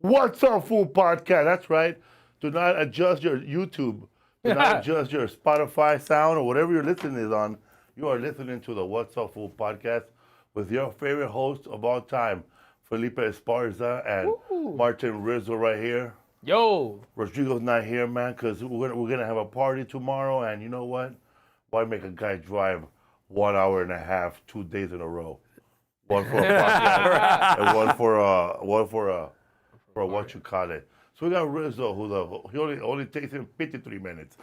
What's Up Fool Podcast? That's right. Do not adjust your YouTube. Do not adjust your Spotify sound or whatever you're listening is on. You are listening to the What's Up Fool Podcast with your favorite host of all time, Felipe Esparza and Martin Rizzo right here. Yo. Rodrigo's not here, man, because we're gonna have a party tomorrow, and you know what? Why make a guy drive 1 hour and a half, 2 days in a row? One for a podcast and one for what you call it. So we got Rizzo, he only takes him 53 minutes.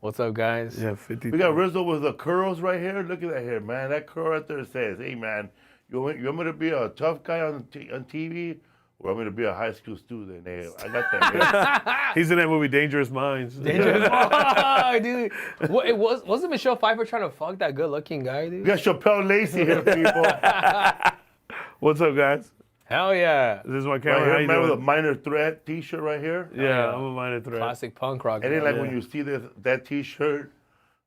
What's up, guys? Yeah, 50. We got Rizzo with the curls right here. Look at that hair, man. That curl right there says, "Hey, man, you want me to be a tough guy on TV, or want me to be a high school student?" Hey, I got that hair. He's in that movie Dangerous Minds. Dangerous. Oh, dude. Wasn't Michelle Pfeiffer trying to fuck that good-looking guy, dude? We got Shapel Lacey here, people. What's up, guys? Hell yeah. This is my Right camera. here, How you man, with a doing? Minor Threat T-shirt right here. Yeah, I'm a minor threat. Classic punk rock. And then, like, Yeah. when you see that T-shirt,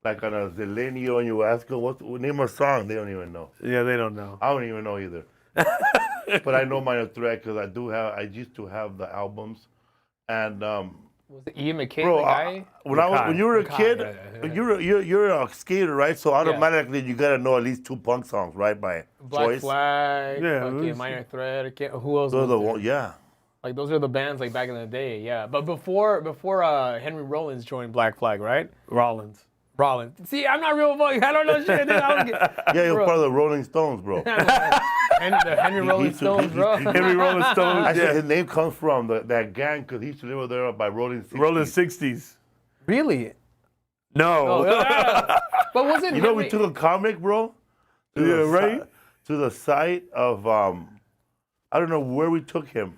like on a Zelenio, and you ask them, name a song, they don't even know. Yeah, they don't know. I don't even know either. But I know Minor Threat because I used to have the albums. And, Was it Ian McKay, bro, the guy? when you were a Mackay, kid, yeah. you're a skater, right? So automatically you got to know at least 2 punk songs, right, by Black choice. Flag, Yeah, fucking Minor Threat. Who else? Those are was the there? one, yeah. Like, those are the bands, like, back in the day, yeah. But before Henry Rollins joined Black Flag, right? Rollins. Rollins. See, I'm not real fucking. I don't know shit. Dude. I don't get, Yeah, you're bro. part of the Rolling Stones, bro. the Henry Rolling Stones, bro. Henry Rolling Stones. Actually, Yeah. his name comes from that gang because he used to live over there by Rolling 60s. Rolling 60s. Really? No. Oh, yeah. But wasn't You know, Henry... we took a comic, bro. To Yeah, the right? to the site of, I don't know where we took him.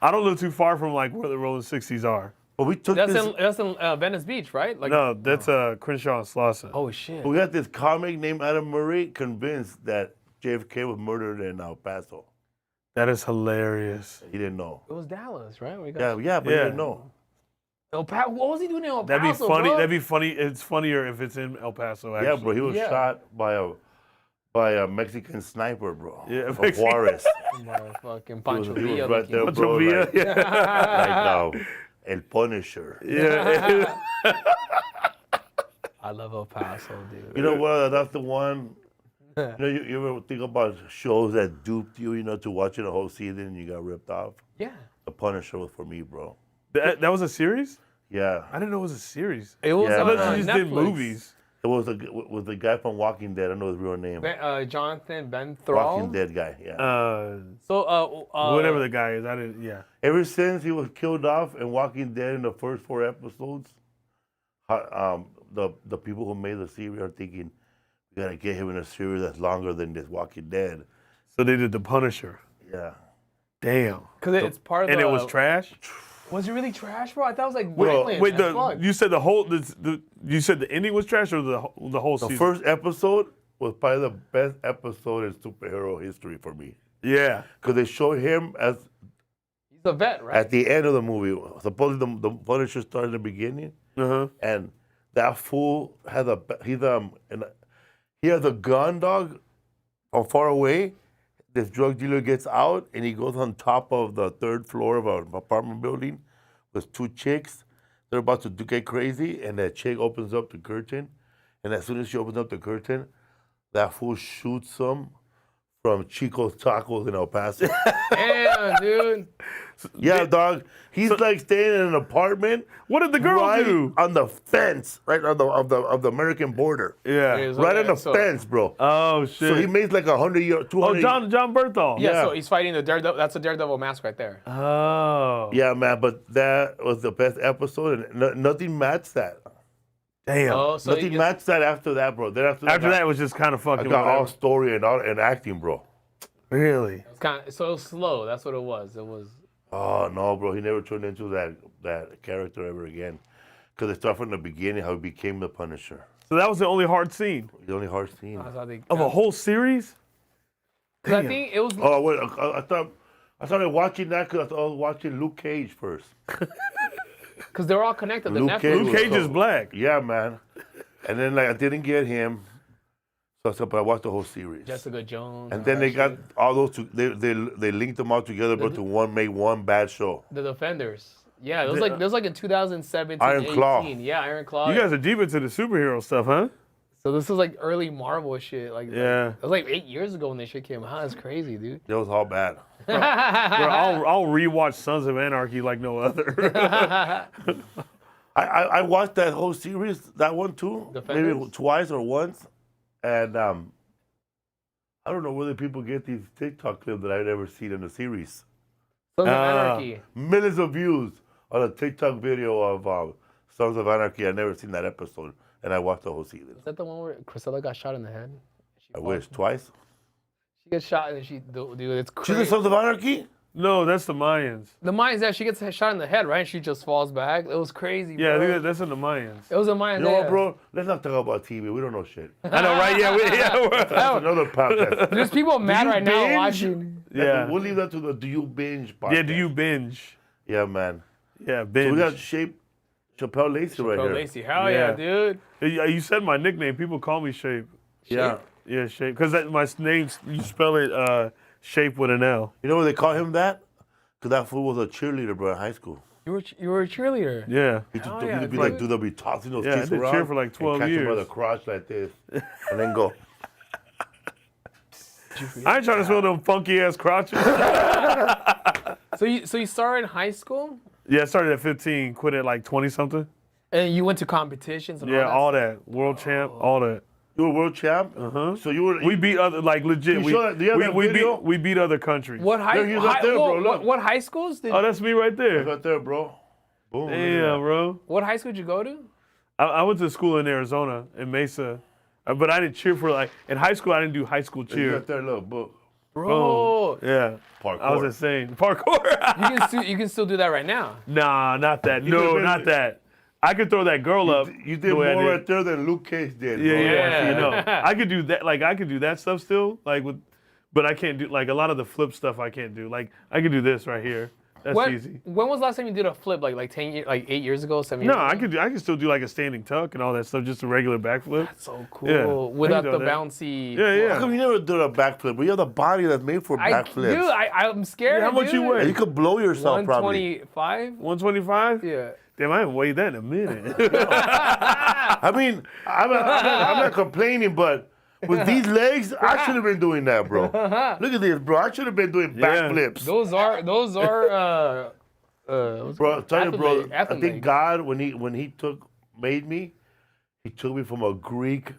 I don't live too far from like where the Rolling 60s are. But we took That's this. in Venice Beach, right? Like, No, that's Crenshaw and Slauson. Oh shit. We got this comic named Adam Murray convinced that JFK was murdered in El Paso. That is hilarious. He didn't know. It was Dallas, right? We got Yeah, but he Yeah. didn't know. what was he doing in El That'd be Paso, funny. bro? That'd be funny. It's funnier if it's in El Paso. Actually. Yeah, bro, he was Yeah. shot by a Mexican sniper, bro. Yeah, of Mexican- Juarez. Motherfucking Pancho He was Villa. right there, Pancho bro. Villa, Like, yeah. like El Punisher. Yeah. I love El Paso, dude. You know what? That's the one. You know, you ever think about shows that duped you, to watching the whole season and you got ripped off? Yeah. The Punisher was for me, bro. that was a series? Yeah. I didn't know it was a series. It was Yeah, I on thought you just Netflix. did movies. It was the guy from Walking Dead. I know his real name. Jonathan Ben Walking Thrall. Dead guy, yeah. So, Whatever the guy is, I didn't. Yeah. Ever since he was killed off in Walking Dead in the first 4 episodes, the people who made the series are thinking, we gotta get him in a series that's longer than this Walking Dead. So they did The Punisher. Yeah. Damn. because it's part of And the... it was trash. Was it really trash, bro? I thought it was like Well, violent Wait, as fuck. you said the whole. You said the ending was trash, or the whole The season? first episode was probably the best episode in superhero history for me. Yeah. Because they showed him as He's a vet, right? at the end of the movie. Supposedly the Punisher started in the beginning, and that fool has he has a gun, dog, from far away. This drug dealer gets out and he goes on top of the 3rd floor of an apartment building with 2 chicks. They're about to get crazy, and that chick opens up the curtain, and as soon as she opens up the curtain, that fool shoots them from Chico's Tacos in El Paso. Damn, dude. Yeah, dog. He's like staying in an apartment. What did the girl right do? on the fence, right on the American border. Yeah. Right on the fence, bro. Oh shit. So he made like 100 years, 200. Oh, John Berthal. Yeah, so he's fighting the Daredevil. That's a Daredevil mask right there. Oh. Yeah, man. But that was the best episode, and nothing matched that. Damn. Oh, so Nothing matched that after that, bro. Then after After that, it was just kind of I fucking. got all whatever. story and acting, bro. Really? it's kind of, so it was slow. That's what it was. It was. Oh no, bro. He never turned into that character ever again. Because it started from the beginning how he became the Punisher. So that was the only hard scene The only hard scene. That's how they, of a whole series. 'cause I Damn. think it was. Oh wait, I started watching that because I was watching Luke Cage first. Because they're all connected. The Luke Netflix. Cage Luke Cage is black. Yeah, man. And then like I didn't get him, But I watched the whole series. Jessica Jones. And then they got all those. They linked them all together, but to make one bad show. The Defenders. Yeah, it was like in 2017, Iron 18. Claw. Yeah, Iron Claw. You guys are deep into the superhero stuff, huh? So this was like early Marvel shit. Like, Yeah. It was like 8 years ago when this shit came out. It's crazy, dude. It was all bad. Bro, I'll rewatch Sons of Anarchy like no other. I watched that whole series, that one too, Defenders? maybe twice or once, and I don't know whether people get these TikTok clips that I've never seen in the series. Sons of Anarchy. Millions of views on a TikTok video of Sons of Anarchy. I've never seen that episode, and I watched the whole season. Is that the one where Priscilla got shot in the head? I wish twice. She gets shot and then dude, it's She's crazy. in Sons of Anarchy. No, that's the Mayans. The Mayans, that she gets shot in the head, right? And she just falls back. It was crazy, Yeah, I bro. think that's in the Mayans. It was a Mayans. You know what, bro? Let's not talk about TV. We don't know shit. I know, right? That's another podcast. There's people mad you right now binge? watching. Yeah. We'll leave that to the Do You Binge podcast. Yeah, do you binge? Yeah, man. Yeah, So binge. we got Shapel Lacey right Shapel here. Lacey. Hell yeah, dude. You said my nickname. People call me Shape. Yeah. Yeah, Shape. Because my name, you spell it Shape with an L. You know why they call him that? Because that fool was a cheerleader, bro, in high school. You were a cheerleader. Yeah. He'd yeah, be like, dude, they'll be tossing those Yeah, I kids did around. cheer for like 12 and catch him by years. the crotch like this. And then go. I ain't trying to smell them funky ass crotches. So you started in high school Yeah, I started at 15, quit at like 20 something. and you went to competitions and Yeah, all all that. World champ, all that. You were world champ? Uh-huh. So you were... We beat other, like legit. You We, saw that- do you have that video? we beat other countries. What high? There he is right there, bro, look. What high schools did? Oh, that's me right there. Right there, bro. Boom. look at Damn, that. bro. What high school did you go to? I went to school in Arizona, in Mesa. But I didn't cheer for like, in high school, I didn't do high school You cheer. got there, look, boom. Bro, Yeah. Parkour. I was insane. Parkour. you can still do that right now. Nah, not that. You No, could've not been- that. I could throw that girl up. You did the way I more did. right there than Luke Cage did, Yeah, bro. yeah. You know, I could do that. Like I could do that stuff still. Like with, but I can't do like a lot of the flip stuff. I can't do. Like I could do this right here. That's easy. When was the last time you did a flip? Like 10 years, like 8 years ago, 7 years No, ago? I could still do like a standing tuck and all that stuff. Just a regular backflip. That's so cool. Yeah, Without I the can do that. bouncy. Yeah, yeah. How come you never did a backflip? But you have the body that's made for backflips. Dude, I'm scared. How much you And weigh? you could blow yourself probably. 125? 125. Yeah. Damn, I haven't weighed that in a minute. I mean, I'm not complaining, but with these legs, I should have been doing that, bro. Look at this, bro. I should have been doing backflips. Those are Bro, I'll tell you, bro, I athlete think legs. God, when he made me, he took me from a Greek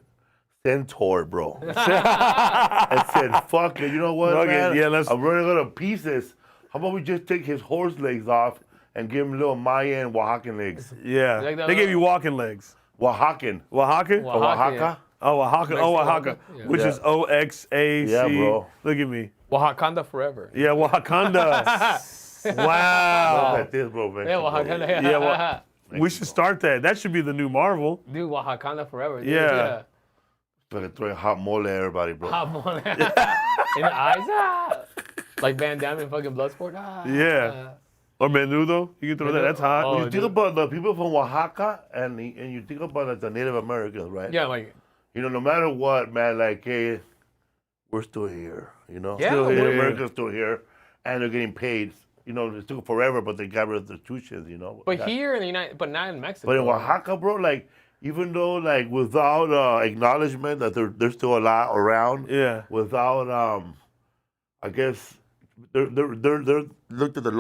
centaur, bro. And said, fuck it, you know what, Fuck it, man? yeah, let's- I'm running out of pieces. How about we just take his horse legs off and give him little Mayan Oaxacan legs? Yeah, Like that they gave you walking legs. Oaxacan. Oaxaca? Oaxaca? Oh, Oaxaca. Oh, Oaxaca. Yeah. Which is O-X-A-C. Yeah, bro. Look at me. Oaxaca forever. Yeah, Oaxaca. Wow. Look at this, bro, man. Yeah, Oaxaca. Yeah, well, we should start that. That should be the new Marvel. Dude, Oaxaca forever. Dude. Yeah. Fucking throwing hot mole at everybody, bro. Hot mole. In the eyes. Like Van Damme in fucking Bloodsport. Yeah. Or menudo. You can throw that. That's hot. Oh, You think about the people from Oaxaca and you think about like, the Native Americans, right? Yeah, like, You know, no matter what, man, like, hey, we're still here, you know? Yeah, Still Native here. Americans still here, and they're getting paid. You know, it took forever, but they got rid of the tuitions, you know? but here in the United, but not in Mexico. But in Oaxaca, bro, like, even though, like, without acknowledgement that they're still alive, around, Yeah. without, I guess, they're looked at the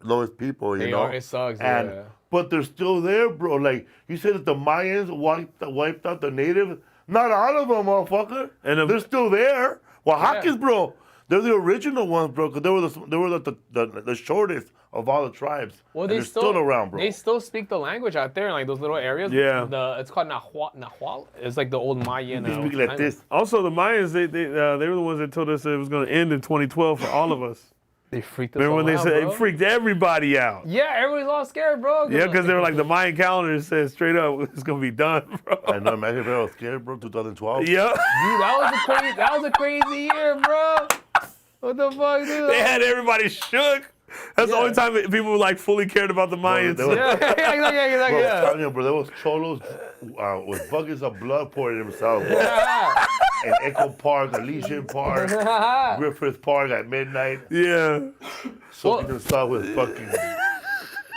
lowest people, you They know? are, it sucks, And yeah. but they're still there, bro. Like you said that the Mayans wiped out the natives. Not all of them, motherfucker. And they're still there. Oaxacans, Yeah. bro. They're the original ones, bro. Cause they were the shortest of all the tribes. Well, And they they're still around, bro. They still speak the language out there in like those little areas. Yeah. It's called Nahual. It's like the old Mayan. They speak like language. this. Also, the Mayans, they were the ones that told us it was going to end in 2012 for all of us. They freaked us Remember all when they out, said bro. it freaked everybody out? Yeah, everybody's all scared, bro. Yeah, because they were like, the Mayan calendar said straight up, it's going to be done, bro. I know, imagine if I was scared, bro. 2012. Yeah. Dude, that was a crazy year, bro. What the fuck, dude? They had everybody shook. That's the Yeah. only time that people were like fully cared about the Mayans. they were- Yeah, exactly, Bro, yeah. I'm telling you, bro, there was cholos with buckets of blood pouring themselves, bro. Yeah. in Echo Park, Elysian Park, Griffith Park at midnight. Yeah. Soaking themselves with fucking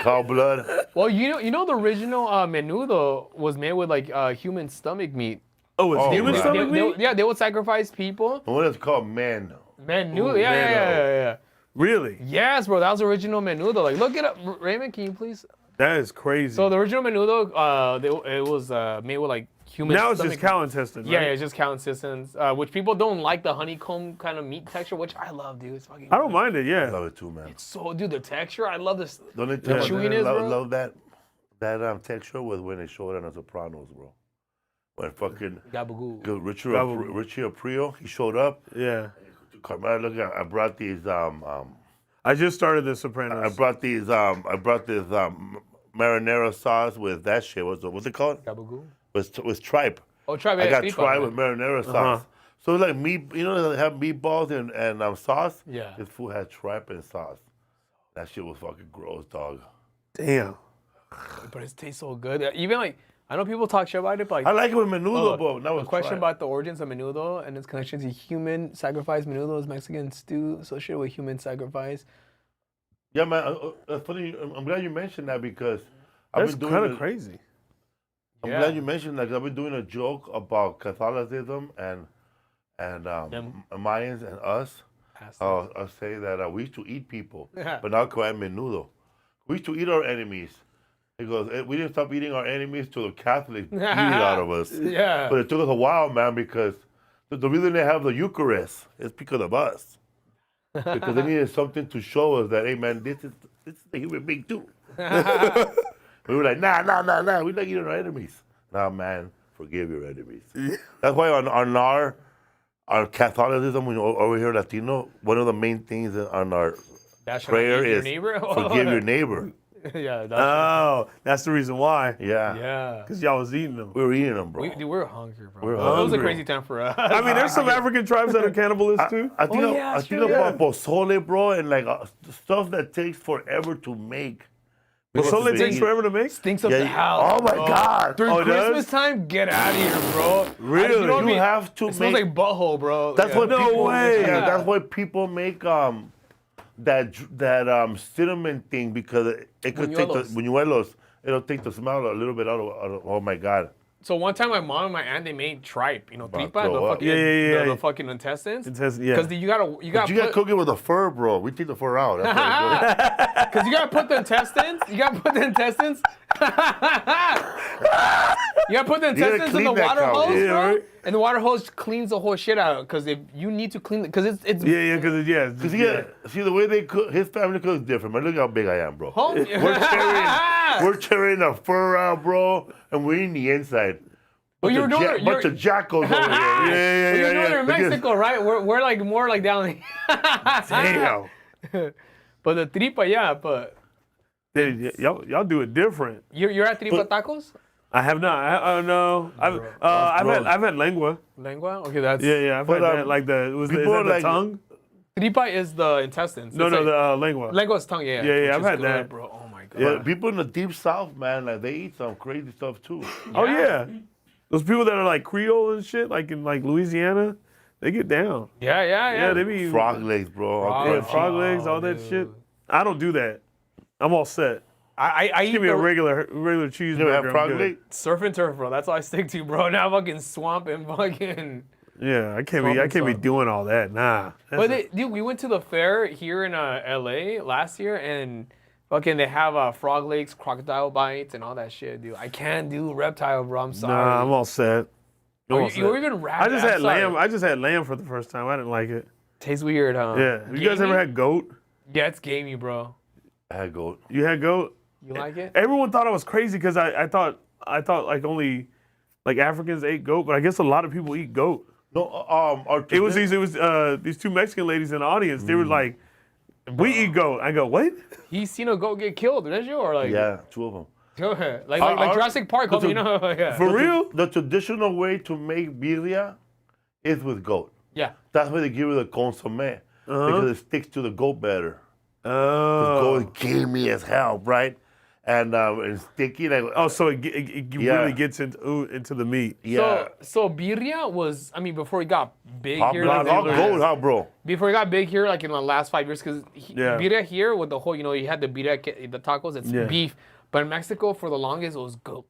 cow blood. Well, you know the original menudo was made with like human stomach meat. Oh, it's human right. stomach meat? They would sacrifice people. The one that's called man. Menudo, yeah. Really? Yes, bro, that was original menudo. Like, look it up, Raymond. Can you please? That is crazy. So the original menudo, it was made with like human. Now it's stomach just cow intestine, right? Yeah, it's just cow intestines, which people don't like the honeycomb kind of meat texture, which I love, dude. It's fucking. I don't mind it, yeah. I love it too, man. So, dude, the texture, I love this. The only time I chewiness, bro. love that texture was when they showed it on The Sopranos, bro. When fucking Gabagoo. Richie Aprile, he showed up. Yeah. Carmela, look, I brought these I just started The Sopranos. I brought this marinara sauce with that shit. What's it called? Gabagoo. With tripe. Oh, tripe. I got tripe tripe with marinara sauce. So it's like meat, you know, they have meatballs and sauce. Yeah. This food had tripe and sauce. That shit was fucking gross, dog. Damn. But it tastes so good. Even like, I know people talk shit about it, but like, I like it with menudo, but that was a question tripe. about the origins of menudo and its connection to human sacrifice. Menudo is Mexican stew associated with human sacrifice. Yeah, man. That's funny. I'm glad you mentioned that because That's I've been kind doing of crazy. I'm glad you mentioned that. 'Cause I've been doing a joke about Catholicism and Mayans and us. I'll say that we used to eat people, but now comer menudo. We used to eat our enemies. Because we didn't stop eating our enemies till the Catholics beat it out of us. Yeah. But it took us a while, man, because the reason they have the Eucharist is because of us. Because they needed something to show us that, hey, man, this is the human being too. We were like, nah, we like eating our enemies. Nah, man, forgive your enemies. That's why on our Catholicism, when you're over here Latino, one of the main things on our prayer is forgive your neighbor. Yeah. That's the reason why. Yeah. Because y'all was eating them. We were eating them, bro. We were hungry, bro. We're It was a hungry. crazy time for us. I mean, there's some African tribes that are cannibalists too. I think it's true, about pozole, bro, and like stuff that takes forever to make. Pozole takes forever to make? Stinks up the house. Oh my bro. God. During Oh, it does? Christmas time, get out of here, bro. Really? You know what I You mean? have to It smells make. like butthole, bro. That's what No people. way. Yeah, that's why people make that cinnamon thing because it could take the buñuelos. It'll take the smell a little bit out of. Oh my God. So one time, my mom and my aunt, they made tripe, you know, tripa, throw the up. fucking, Yeah. the fucking intestines. Yeah. Because you gotta You gotta cook it with the fur, bro. We take the fur out. That's what it is. Because you gotta put the intestines. You gotta put the intestines. You gotta put the intestines in the clean that water cow. hose, Yeah, bro. right. And the water hose cleans the whole shit out. Because if you need to clean it, because it's Because See the way they cook, his family cooks different, man. Look how big I am, bro. home. We're tearing the fur out, bro, and we're in the inside. Well, you were doing it. Bunch of jackals over here. Well, you're doing it in Because- Mexico, right? We're like more like down here. damn. But the tripa, yeah. But Y'all do it different. you're at tripa tacos? I have not. No. I've had lengua. Lengua? Okay, that's. Yeah. I've had But, that. Like is people that are the like- tongue? Tripa is the intestines. No, It's no, like- the lengua. Lengua's tongue, yeah. Yeah, which I've is had good, that. bro. Oh my god. Yeah. But people in the deep south, man, like they eat some crazy stuff too. Oh yeah. Those people that are like Creole and shit, like in like Louisiana, they get down. Yeah. Yeah, they be Frog legs, bro. yeah, frog legs, all that shit. I don't do that. I'm all set. I eat Give me a the regular cheeseburger. You never have I'm frog good. leg? surf and turf, bro. That's all I stick to, bro. Now fucking swamp and fucking. Yeah, I can't be doing all that. Nah. But dude, we went to the fair here in LA last year, and fucking they have frog legs, crocodile bites, and all that shit, dude. I can't do reptile, bro. I'm sorry. Nah, I'm all set. I'm all you were set. even rabbit. I just had lamb. I just had lamb for the first time. I didn't like it. Tastes weird, huh? Yeah. Have you guys Gamey? ever had goat? Yeah, it's gamey, bro. I had goat. You had goat? You like it? Everyone thought I was crazy because I thought like only like Africans ate goat, but I guess a lot of people eat goat. No, our It was these two Mexican ladies in the audience. They were like, "We eat goat." I go, "What?" He's seen a goat get killed, didn't you? Or like, Yeah, 2 of them. Go ahead. Like Our- Jurassic Park, homie, you know? Yeah. For real? The traditional way to make birria is with goat. Yeah. That's why they give it the consommé because it sticks to the goat better. The Oh. goat is gamey as hell, right? and sticky. Like, Oh, so it really gets into the meat. yeah. So birria was, I mean, before it got big here. All Like, gold, huh, bro? before it got big here, like in the last 5 years, because Yeah. birria here with the whole, you had the birria, the tacos, it's beef. But in Mexico, for the longest, it was goat.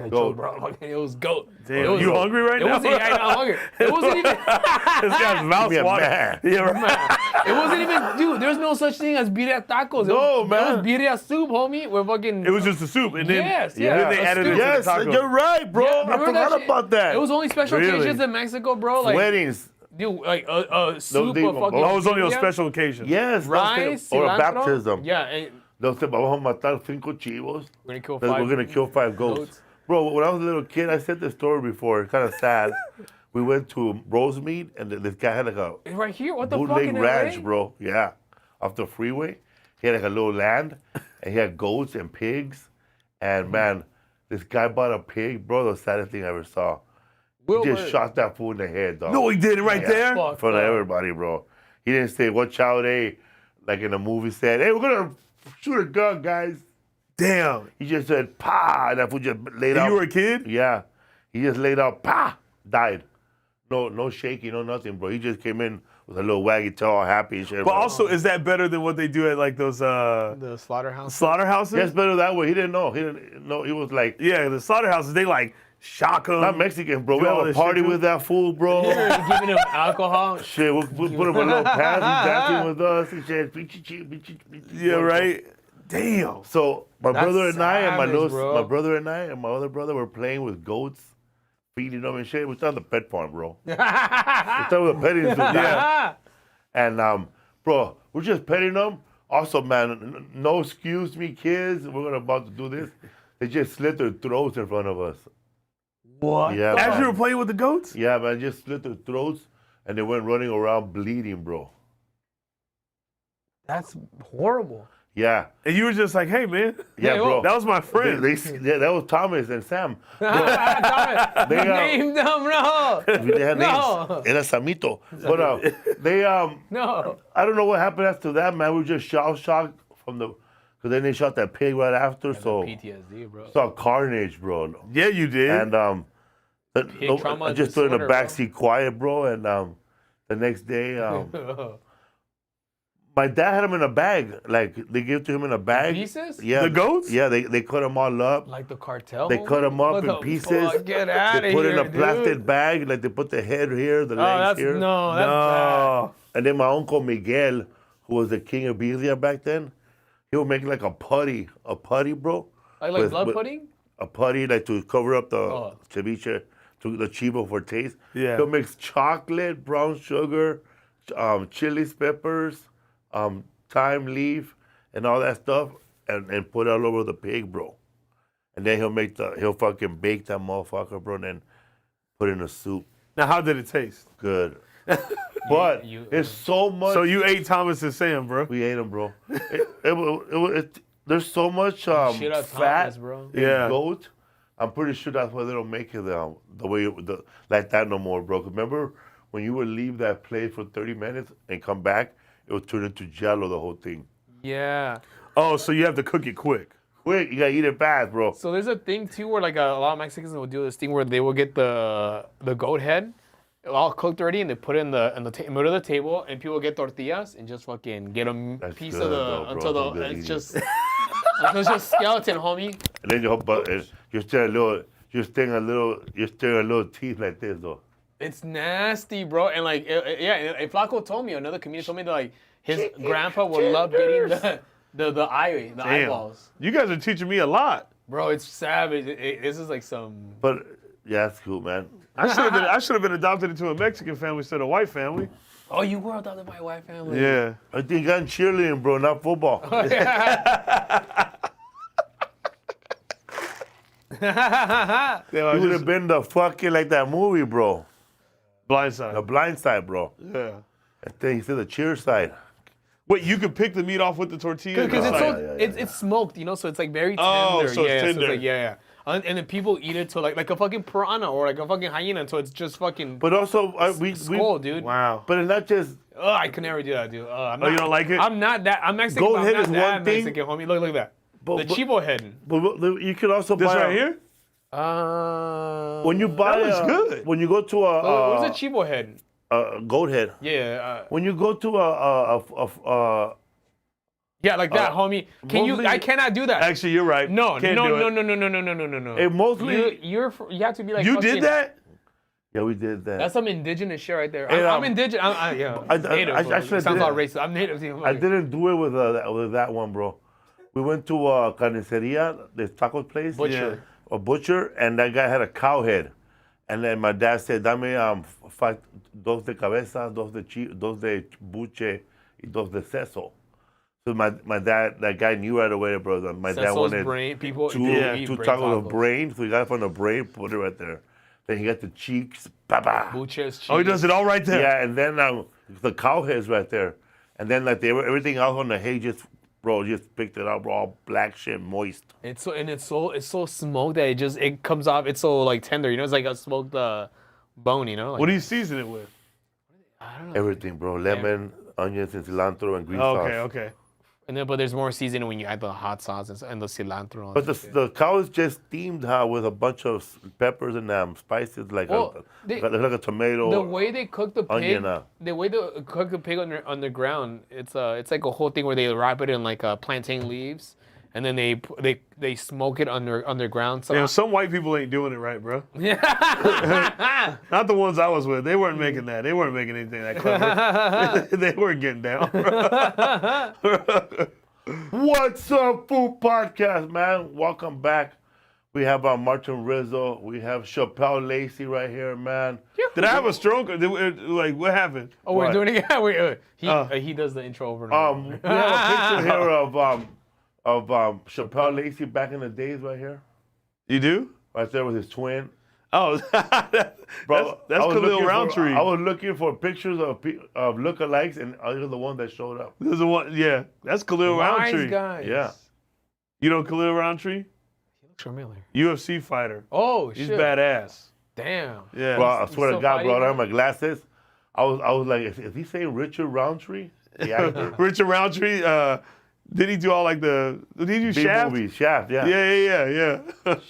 Goat. Bro. It was goat. Damn, It was, you hungry right it now? wasn't, I'm hungry. It wasn't even. This guy's mouth's Give me a watering. man. Yeah, right. It wasn't even, dude. There's no such thing as birria tacos. No, man. It was birria soup, homie. We're fucking. It was just the soup, and then, Yes, then yeah. they A added it stew. to the Yes, taco. you're right, bro. Yeah, I remember forgot that shit? about that. It was only special Really? occasions in Mexico, bro. Like, Weddings. dude, like a soup they- of fucking. Oh, it was only on birria, special occasions. Yes. rice, or a cilantro. baptism. Yeah, and They'll say, vamos a matar 5 chivos. we're gonna kill We're 5. going to kill 5 goats. Bro, when I was a little kid, I said this story before. It's kind of sad. We went to Rosemead, and this guy had like a Right here, what the fuck bootleg in ranch, LA? bro. Yeah. Off the freeway. He had like a little land, and he had goats and pigs. And man, this guy bought a pig, bro, the saddest thing I ever saw. He just shot that fool in the head, dog. No, he did it right there. Fuck In front of that. everybody, bro. He didn't say, watch out, hey, like in the movie said, hey, we're going to shoot a gun, guys. Damn. He just said, pa, and that fool just laid out. And you were a kid? Yeah. He just laid out, pa, died. No shaking, no nothing, bro. He just came in with a little waggy tail, all happy and shit. But also, is that better than what they do at like those The slaughterhouse. slaughterhouses? That's better that way. He didn't know. He didn't know. He was like, Yeah, the slaughterhouses, they like shock them. not Mexican, bro. We do all have a this party shit, with that fool, bro. Giving him alcohol. Shit, we'll put him in a little pants. He's dancing with us. He said, Yeah, right? Damn. So my That's brother and I and savage, bro. my brother and I and my other brother were playing with goats, feeding them and shit. We started the pet farm, bro. We started with a petting zoo. Yeah. And bro, we're just petting them. Also, man, no excuse me, kids. We're about to do this. They just slit their throats in front of us. What? Yeah, As man. you were playing with the goats? Yeah, man, just slit their throats and they went running around bleeding, bro. That's horrible. Yeah, And you were just like, hey, man. yeah, bro. That was my friend. Yeah, that was Thomas and Sam. They named them, no. They had No. names. Era Samito. But they No. I don't know what happened after that, man. We were just shocked from the, because then they shot that pig right after. So PTSD, bro. saw carnage, bro. Yeah, you did. And trauma I just stood in the disorder, back bro. seat quiet, bro. And the next day, my dad had them in a bag. Like they gave to him in a bag. Pieces? Yeah. The goats? Yeah, they cut them all up. Like the cartel? They cut them up What in the pieces. fuck? Get out of They here, put it in a dude. plastic bag. Like they put the head here, the Oh, legs that's, here. no, that's No. And then my uncle Miguel, who was the king of birria back then, he would make like a putty, bro. bad. Like with- blood with- pudding? A putty, like to cover up the Oh. ceviche, to the chivo for taste. Yeah. He'll mix chocolate, brown sugar, chilies, peppers, thyme leaf, and all that stuff, and put it all over the pig, bro. And then he'll fucking bake that motherfucker, bro, and then put it in a soup. Now, how did it taste? Good. But it's so much. So you ate Thomas and Sam, bro. We ate them, bro. There's so much Shit out fat Thomas, bro. in Yeah. goat. I'm pretty sure that's why they don't make it the way like that no more, bro. 'Cause remember when you would leave that place for 30 minutes and come back, it would turn into jello, the whole thing. Yeah. Oh, so you have to cook it quick. Quick, you gotta eat it fast, bro. So there's a thing too where like a lot of Mexicans will do this thing where they will get the goat head all cooked already and they put it in the middle of the table and people get tortillas and just fucking get a That's piece good, of the though, bro. until That's the good it's eating. just it's just skeleton, homie. And then you're staring a little teeth like this, though. It's nasty, bro. And like yeah, and Flaco told me, another comedian told me that like his grandpa would love getting the eyeballs. You guys are teaching me a lot. Bro, it's savage. This is like some. But yeah, that's cool, man. I should have been adopted into a Mexican family instead of a white family. Oh, you were adopted by a white family. Yeah. I think you got in cheerleading, bro, not football. Yeah, You would have been the fucking like that movie, bro. The blindside. blind side, bro. Yeah. I think he said the cheer side. Wait, you could pick the meat off with the tortilla? Because it's Oh, so yeah. it's smoked, you know, so it's like very tender. Oh, so it's yeah, tender. So it's like, yeah. And then people eat it to like a fucking piranha or like a fucking hyena, so it's just fucking But also, we skull, dude. Wow. But it's not just. I could never do that, dude. I'm Oh, you don't like it? I'm not that. I'm Mexican. Goat but I'm head not is that one thing. Mexican, homie. Look at that. The Chivo head. But you could also This buy right here? when you buy. That looks good. When you go to What's a Chivo head? a goat head. Yeah. When you go to Yeah, like that, homie. Can you? mostly- I cannot do that. Actually, you're right. No. Can't do it. No. it mostly. You have to be like. You fucking- did that? Yeah, we did that. That's some indigenous shit right there. Hey, I'm indigenous. Yeah. I native. actually Sounds all did it. racist. I'm native. I didn't do it with that one, bro. We went to carniceria, this taco place. Butcher. A butcher, and that guy had a cow head. And then my dad said, dame dos de cabeza, dos de buche, y dos de seso. So my dad, that guy knew right away, bro. My dad wanted brain. People two eat brain tacos of brain. So he got it from the brain, put it right there. Then he got the cheeks, baba. Buches, cheese. Oh, he does it all right there. Yeah, and then the cow head's right there. And then everything else on the hay just picked it up, bro, all black shit, moist. It's so smoked that it comes off. It's so like tender. You know, it's like a smoked bone. You know. Like, What do you season it with? I don't know. Everything, bro. Lemon, onions, and cilantro, and green sauce. Okay. And then, but there's more seasoning when you add the hot sauce and the cilantro. But the cow is just steamed with a bunch of peppers and spices, like like a tomato. The way they cook the pig, onion, the way they cook the pig underground, it's like a whole thing where they wrap it in like plantain leaves, and then they smoke it underground. So Yeah, some white people ain't doing it right, bro. Not the ones I was with. They weren't making that. They weren't making anything that clever. They weren't getting down, bro. What's up, Food Podcast, man? Welcome back. We have Martin Rizzo. We have Shapel Lacey right here, man. Did I have a stroke? Or like, what happened? Oh, we're What? doing it again. He does the intro over and over. We have a picture here of Shapel Lacey back in the days right here. You do? Right there with his twin. Oh, Bro, that's I was Khalil looking Roundtree. I was looking for pictures of lookalikes, and you're the one that showed up. This is the one. Yeah, that's Khalil Wise Roundtree. guys. Yeah. You know Khalil Roundtree? He looks familiar. UFC fighter. Oh He's shit. badass. Damn. Yeah. Bro, I swear to still God, bro, I fighting? have my glasses. I was like, is he saying Richard Roundtree? The actor? Richard Roundtree. Did he do all like did he do Big Shaft? movie, Shaft, yeah. Yeah.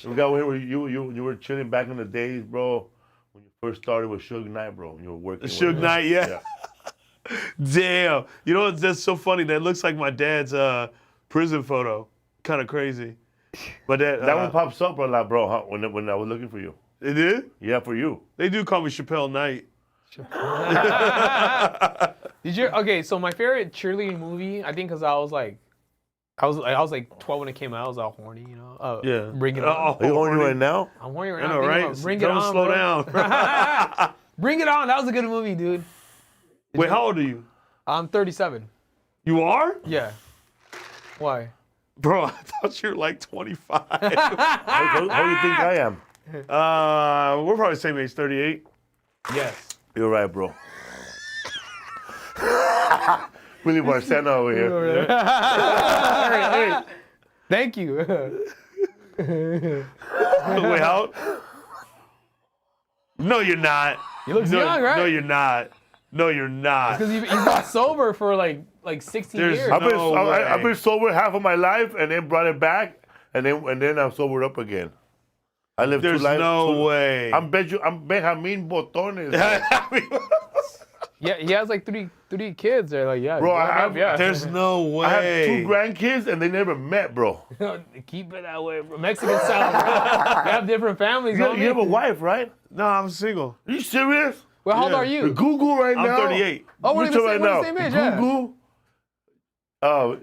We got where you were chilling back in the days, bro, when you first started with Suge Knight, bro. You were working with Suge him. Knight, yeah. Damn. You know, that's so funny. That looks like my dad's prison photo. Kind of crazy. But that one pops up a lot, bro, huh? When I was looking for you. It did? Yeah, for you. They do call me Chappelle Knight. So my favorite cheerleading movie, I think, because I was like 12 when it came out. I was all horny, you know. Yeah. Bring it on. Are you horny right now? I'm horny right I now. know, right? Bring it Tell him on. slow bro. down. Bring it on. That was a good movie, dude. Wait, how old are you? I'm 37. You are? Yeah. Why? Bro, I thought you were like 25. How do you think I am? We're probably the same age, 38. Yes. You're right, bro. Willie Marcena over here. Hey. Thank you. Wait, how? No, you're not. You look young, right? No, you're not. No, you're not. Because you've been sober for like 16 There's years. no- I've been sober half of my life, and then brought it back, and then I'm sobered up again. I lived There's two lives. no way. I'm Benjamin Botones. Yeah, he has like three kids. They're like, yeah. Bro, yeah. There's no way. I have 2 grandkids, and they never met, bro. Keep it that way, bro. Mexican style, bro. You have different families. You homie. have a wife, right? No, I'm single. Are you serious? Well, how old Yeah. are you? Google right I'm now. 38. Oh, we're Google the same age, yeah. Google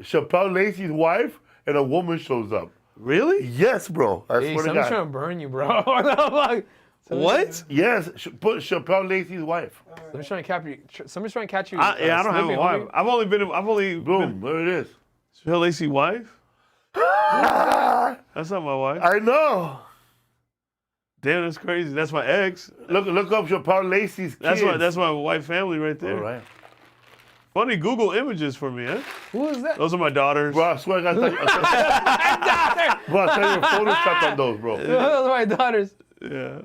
Shapel Lacey's wife, and a woman shows up. Really? Yes, bro. I Hey, swear to someone's God. trying to burn you, bro. What the fuck? What? Yes, put Shapel Lacey's wife. Somebody's trying to catch you. Somebody's trying to catch you. Yeah, I don't have a slipping, wife. homie. I've only been. Boom, there it is. Phil Lacey wife? That's not my wife. I know. Damn, that's crazy. That's my ex. Look up Shapel Lacey's kids. That's my white family right there. All right. Funny Google images for me, huh? Who is that? Those are my daughters. Bro, I swear I got bro, I tell you, Photoshop on those, bro. Those are my daughters. Yeah.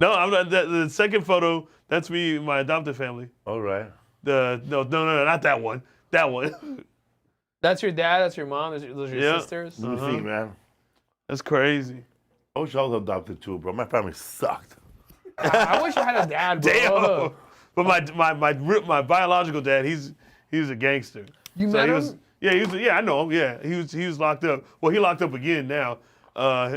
No, I'm not. The second photo, that's me, and my adopted family. All right. No, not that one. That one. That's your dad. That's your mom. Those are your sisters. Let me see, man. That's crazy. I wish I was adopted too, bro. My family sucked. I wish I had a dad, bro. Damn. But my biological dad, he's a gangster. You met him? Yeah, I know him. Yeah, he was locked up. Well, he locked up again now.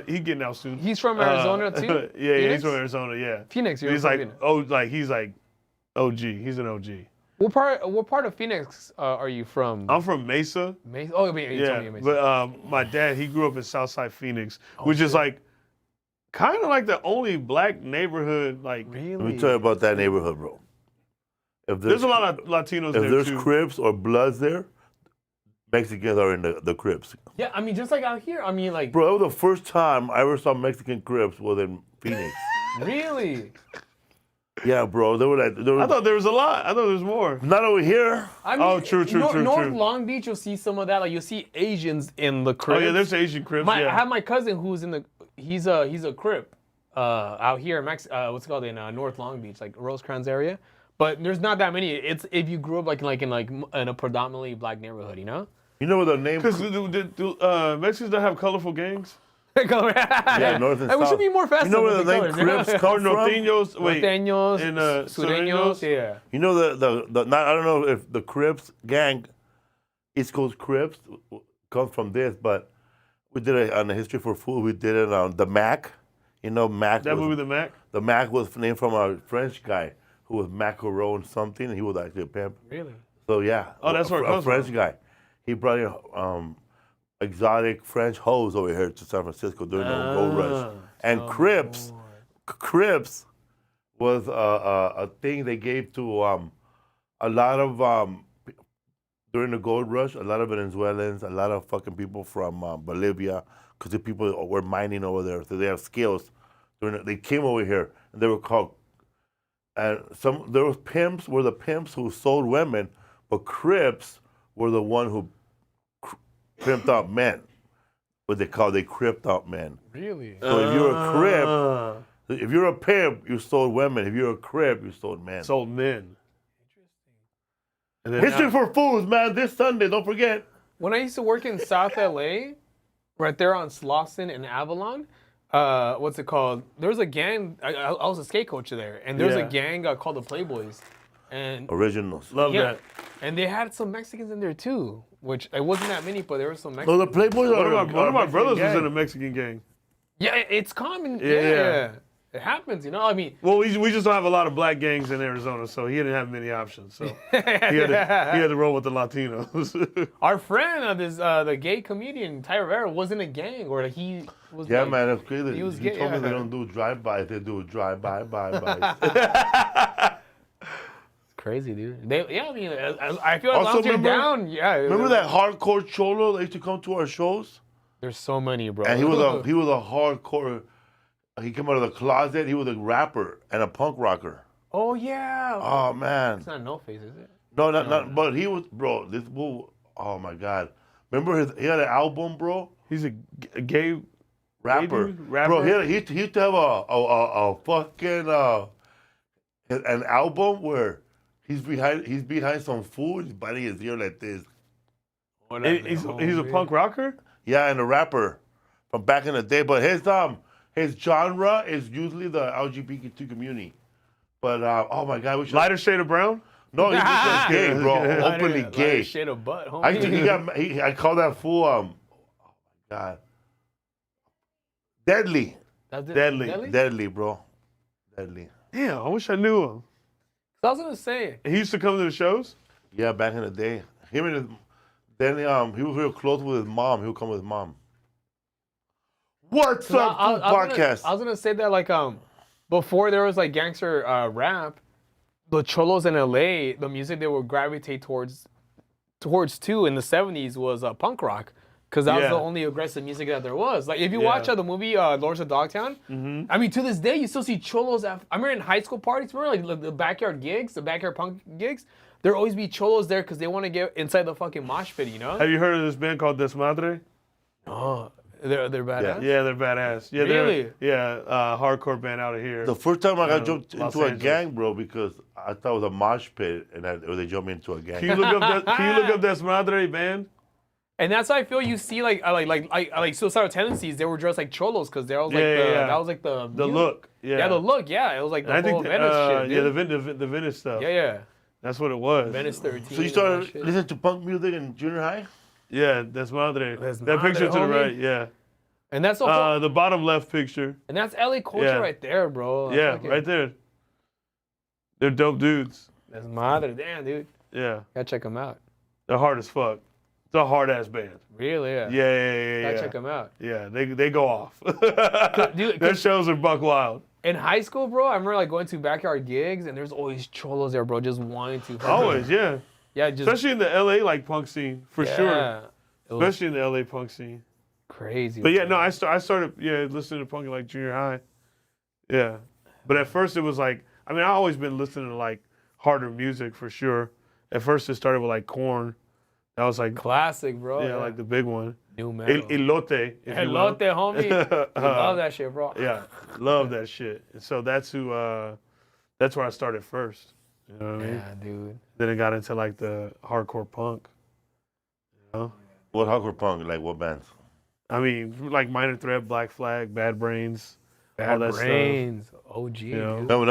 He getting out soon. He's from Arizona too. Yeah, Phoenix? he's from Arizona. Yeah, Phoenix. He's like he's like OG. He's an OG. What part of Phoenix are you from? I'm from Mesa. Mesa. Oh, you told me Mesa. But my dad, he grew up in Southside Phoenix, which is like kind of like the only black neighborhood. Like, really? Let me tell you about that neighborhood, bro. If there's a lot of Latinos there If there's too. Crips or Bloods there, Mexicans are in the Crips. Yeah, I mean, just like out here. I mean, like. Bro, that was the first time I ever saw Mexican Crips was in Phoenix. Really? Yeah, bro. They were like, I thought there was a lot. I thought there was more. not over here. I mean, true. North Long Beach, you'll see some of that. Like you'll see Asians in the Crips. Oh yeah, there's Asian Crips. I have my cousin who's in the. He's a Crip, out here in what's it called in North Long Beach, like Rosecrans area. But there's not that many. It's if you grew up in a predominantly black neighborhood, you know. You know what the name? Because Mexicans don't have colorful gangs. Yeah, north and Hey, we south. should be more festive. You know where with the name colors, you know? Crips come from? Norteños, wait, Norteños, and Sureños, yeah. You know I don't know if the Crips gang, East Coast Crips, comes from this, but we did it on the History for Food. We did it on the Mac. You know Mac. That movie, The Mac. The Mac was named from a French guy who was Macaron something, and he was actually a pimp. Really? So yeah. Oh, that's where it comes French from. guy. He brought in exotic French hoes over here to San Francisco during the gold rush. And Crips was a thing they gave to a lot of during the gold rush. A lot of Venezuelans, a lot of fucking people from Bolivia, because the people were mining over there, so they have skills. They came over here, and they were called. And there was pimps were the pimps who sold women, but Crips were the one who pimped out men. What they cripped out men. Really? So if you're a Crip, if you're a pimp, you sold women. If you're a Crip, you sold men. Sold men. Interesting. History for Fools, man. This Sunday, don't forget. When I used to work in South LA, right there on Slauson and Avalon, what's it called? There was a gang. I was a skate coach there, and there was a gang called the Playboys. And Originals. Love that. And they had some Mexicans in there too, which it wasn't that many, but there were some Mexicans. No, the Playboys are One of my brothers gang. was in a Mexican gang. Yeah, it's common. Yeah. It happens, you know. I mean, Well, we just don't have a lot of black gangs in Arizona, so he didn't have many options. So he had to roll with the Latinos. our friend, the gay comedian Ty Rivera, was in a gang where he was. Yeah, like, man, that's crazy. he was He gay, told me yeah. they don't do drive-bys, they do drive-by-by-bys. Crazy, dude. I mean, I feel like Also, once you're remember- down, yeah. Remember that hardcore Cholo that used to come to our shows? There's so many, bro. And he was a hardcore. He came out of the closet. He was a rapper and a punk rocker. Oh yeah. Oh man. It's not No Face, is it? No, not. But he was, bro. This bull. Oh my God. Remember he had an album, bro. He's a gay Rapper. dude? Rapper? Bro, he used to have a fucking an album where he's behind some food. He's biting his ear like this. He's a punk rocker? Yeah, and a rapper from back in the day. But his genre is usually the LGBTQ community. But oh my God, we should. Lighter shade of brown? No, he's just gay, bro. Openly gay. Shade of butt, homie. Actually, I call that fool. Oh my God. Deadly. That's it? Deadly. Deadly, bro. Deadly. Damn, I wish I knew him. I was gonna say. He used to come to the shows? Yeah, back in the day. Him and then he was real close with his mom. He would come with his mom. What's up, food podcast? I was gonna say that like before there was like gangster rap, the cholos in LA, the music they would gravitate towards too in the 70s was punk rock. Because that was the only aggressive music that there was. Like, if you watch the movie Lords of Dogtown, I mean, to this day, you still see cholos. I remember in high school parties, remember like the backyard gigs, the backyard punk gigs? There always be cholos there because they want to get inside the fucking mosh pit, you know? Have you heard of this band called Desmadre? Oh, they're badass? Yeah, they're badass. Yeah, Really? Hardcore band out of here. The first time I got jumped Los into a Angeles. gang, bro, because I thought it was a mosh pit, and they jumped me into a gang. Can you look up Desmadre band? And that's why I feel you see like suicidal tendencies. They were dressed like cholos because that was like that was like the look. Yeah, the look. Yeah, it was like the I whole think Venice shit. Dude. Yeah, the Venice stuff. Yeah. That's what it was. Venice 13. So you started listening to punk music in junior high? Yeah, that's madre. That's that picture to the homie. right. Yeah. And that's the whole, The bottom left picture. and that's LA culture right there, bro. Yeah, right there. They're dope dudes. That's madre. Damn, dude. Yeah. Gotta check them out. They're hard as fuck. It's a hard ass band. Really? Yeah. Yeah. Gotta check them out. Yeah, they go off. Dude, their shows are buck wild. In high school, bro, I remember like going to backyard gigs, and there's always cholos there, bro, just wanting to. Always, yeah. Yeah, just especially in the LA like punk scene, for sure. Especially in the LA punk scene. Crazy. But yeah, no, I started listening to punk in like junior high. Yeah. But at first it was like, I mean, I always been listening to like harder music for sure. At first it started with like Korn. That was like classic, bro. Yeah, like the big one. New metal. Elote. Elote, homie. We love that shit, bro. Yeah, love that shit. And so that's where I started first. You know what I mean? Yeah, dude. Then it got into like the hardcore punk. You know? What hardcore punk? Like what bands? I mean, like Minor Threat, Black Flag, Bad Brains, all that Brains. stuff. OG. You know? Dude. No, when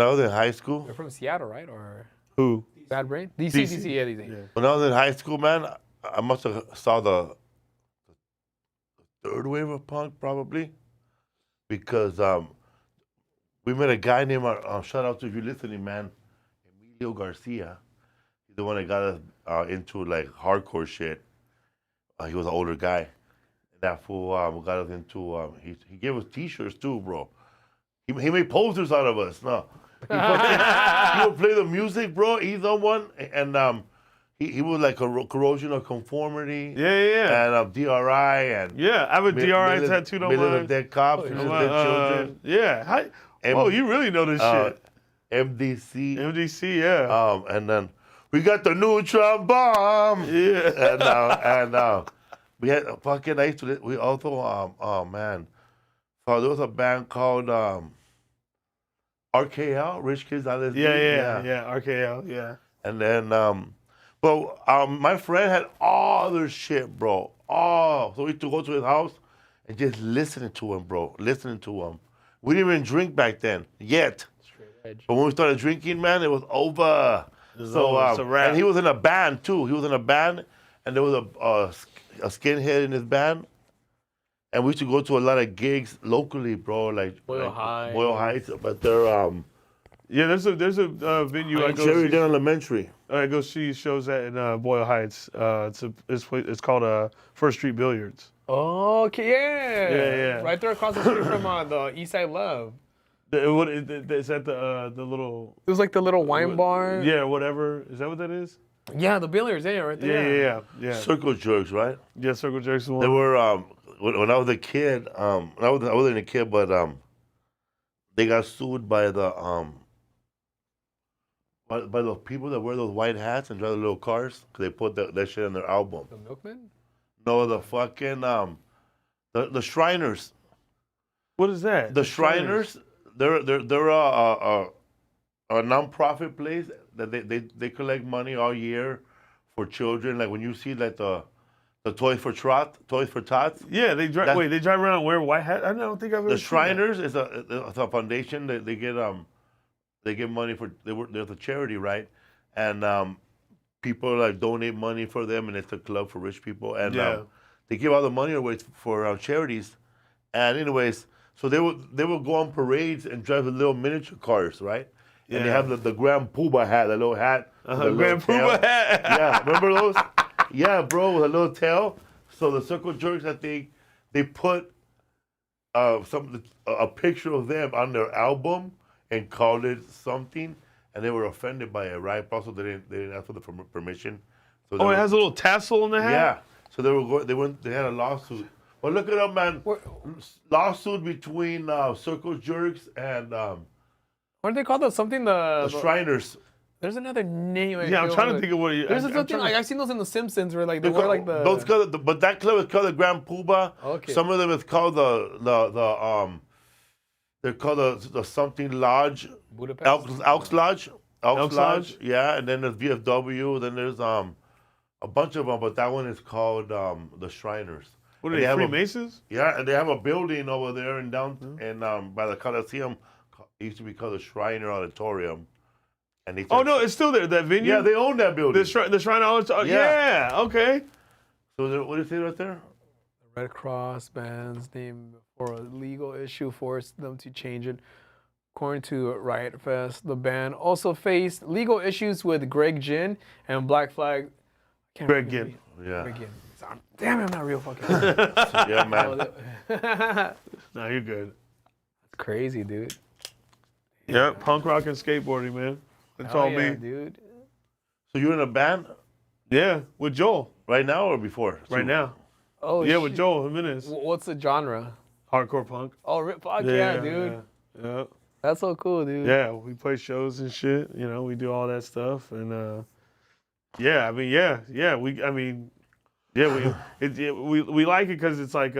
I was in high school. They're from Seattle, right? Or who? Bad Brains? DC. Yeah, these things. Yeah. When I was in high school, man, I must have saw the third wave of punk probably, because we met a guy named shout out to if you're listening, man, Emilio Garcia. He's the one that got us into like hardcore shit. He was an older guy. And that fool got us into. He gave us T-shirts too, bro. He made posters out of us. No, he would play the music, bro. He's on one, and he was like a corrosion of conformity. Yeah. And DRI and I have a DRI tattooed on Million my of Dead Cops, Million of Dead Children. Yeah. Oh, you really know this shit. MDC. Yeah. And then we got the neutron bomb. Yeah. And we had a fucking. We also oh man, so there was a band called RKL, Rich Kids Out of This. Yeah. RKL. Yeah. And then my friend had all their shit, bro. So we used to go to his house and just listening to him, bro. Listening to him. We didn't even drink back then yet. Straight edge. But when we started drinking, man, it was over. It's a wrap. And he was in a band too. He was in a band, and there was a skinhead in his band. And we used to go to a lot of gigs locally, bro, like Boyle Heights. But they're there's a venue I go Sheridan Elementary. I go see shows at in Boyle Heights. It's called First Street Billiards. Oh, okay, Yeah. Right there across the street from the East Side Love. Is that the little? It was like the little wine bar. Yeah, whatever. Is that what that is? Yeah, the billiards. Yeah, right there. Yeah. Circle Jerks, right? Yeah, Circle Jerks is one. They were when I was a kid. I wasn't a kid, but they got sued by the by those people that wear those white hats and drive the little cars because they put that shit on their album. The Milkmen? No, the fucking the Shriners. What is that? The Shriners. They're a non-profit place that they collect money all year for children. Like when you see like the Toys for Tots. Yeah, they drive. They drive around and wear white hats. I don't think I've ever. The seen Shriners is a foundation that they get money for. There's a charity, right? And people like donate money for them, and it's a club for rich people. And they give all the money away for charities. And anyways, so they would go on parades and drive the little miniature cars, right? Yeah. And they have the Grand Poobah hat, the little hat. Grand Poobah hat. Yeah, remember those? Yeah, bro, with a little tail. So the Circle Jerks, I think, they put a picture of them on their album and called it something, and they were offended by it, right? Also, they didn't ask for the permission. So it has a little tassel in the hat. Yeah. So they had a lawsuit. Well, look it up, man. Lawsuit between Circle Jerks and what do they call those? Something the Shriners. There's another name. I'm trying to think of what. There's something like I've seen those in The Simpsons where like they wear like the. But that club is called the Grand Poobah. Okay. Some of them is called they're called the something lodge. Budapest. Elks Lodge. Elks Lodge. Yeah, and then there's VFW. Then there's a A bunch of them, but that one is called the Shriners. What And are they, have a- Freemasons? Yeah, and they have a building over there in by the Coliseum. It used to be called the Shriner Auditorium. And they Oh, no, it's still there, that venue? yeah, they own that building. The Shrine Auditorium? Yeah. Yeah, okay. So what do you say right there? The Red Cross bans name for a legal issue forced them to change it. According to Riot Fest, the band also faced legal issues with Greg Ginn and Black Flag. Greg Ginn. Yeah. Greg Ginn. Damn, I'm not real fucking. Yeah, man. That's No, you're good. crazy, dude. Yeah, punk rock and skateboarding, man. That's Hell all yeah, me. dude. So you're in a band Yeah, with Joel right now or before? right now. Oh, Yeah, shit. with Joel Jimenez. What's the genre? Hardcore punk. Oh, fuck yeah, dude. Yeah. That's so cool, dude. Yeah, we play shows and shit. You know, we do all that stuff, and yeah, I mean, yeah, we like it because it's like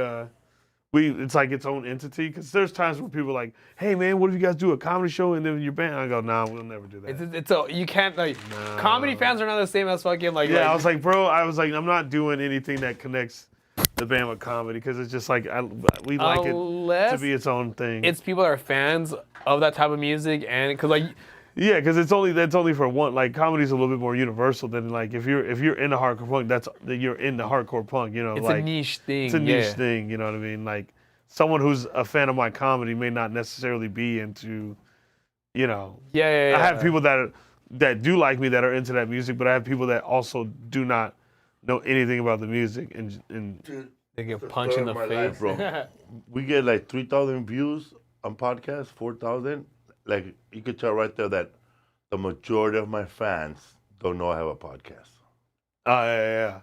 it's like its own entity. Because there's times where people are like, hey man, what if you guys do a comedy show and then your band? I go, nah, we'll never do that. It's a you can't like comedy fans are not the same as fucking like Yeah, like, I was like, bro, I'm not doing anything that connects the band with comedy because it's just like we like it to unless be its own thing. it's people that are fans of that type of music and because like Yeah, because that's only for one. Like comedy's a little bit more universal than like if you're into hardcore punk, you're into hardcore punk. You know, it's like a niche thing. it's a niche yeah. thing. You know what I mean? Like someone who's a fan of my comedy may not necessarily be into, you know. Yeah. I have people that do like me that are into that music, but I have people that also do not know anything about the music and They get punched in the My face, life, bro. We get like 3,000 views on podcasts, 4,000. Like you could tell right there that the majority of my fans don't know I have a podcast. Yeah.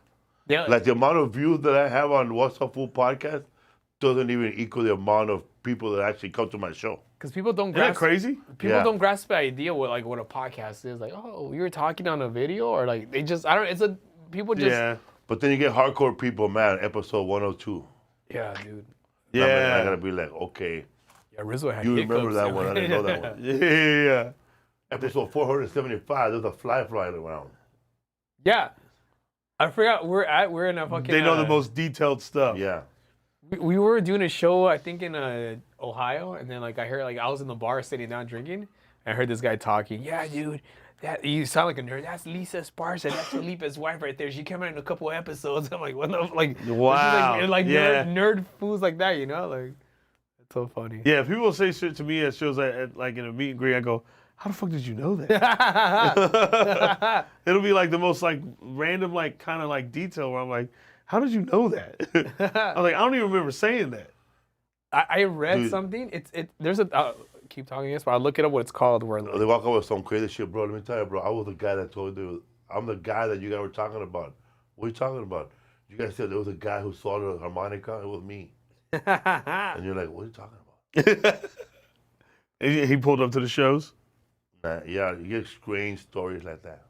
Like the amount of views that I have on What's Up Food podcast doesn't even equal the amount of people that actually come to my show. Because people don't Isn't that grasp crazy? people Yeah. don't grasp the idea what a podcast is. Like, oh, you were talking on a video or like they just I don't. It's a people just Yeah. But then you get hardcore people, man, episode 102. yeah, dude. Yeah. I gotta be like, okay, Yeah, Rizzo had you remember hiccups, that yeah. one? I didn't know that one. Yeah. Episode 475, there's a fly flying around. Yeah. I forgot we're in a fucking They know the most detailed stuff. Yeah. we were doing a show I think in Ohio and then like I heard like I was in the bar sitting down drinking and I heard this guy talking. Yeah, dude. That you sound like a nerd. That's Lisa Esparza. That's Felipe's wife right there. She came out in a couple episodes. I'm like, what the like? Wow. Like Yeah. nerd fools like that, you know? Like, it's so funny. Yeah, people say shit to me at shows like in a meet and greet. I go, how the fuck did you know that? It'll be like the most like random like kind of like detail where I'm like, how did you know that? I was like, I don't even remember saying that. I read Dude. something. There's a keep talking this, but I'll look it up. What it's called? Where They walk up with some crazy shit, bro. Let me tell you, bro. I was the guy that told you. I'm the guy that you guys were talking about. What are you talking about? You guys said there was a guy who saw the harmonica. It was me. And you're like, what are you talking about? He pulled up to the shows. Nah, yeah, you get strange stories like that.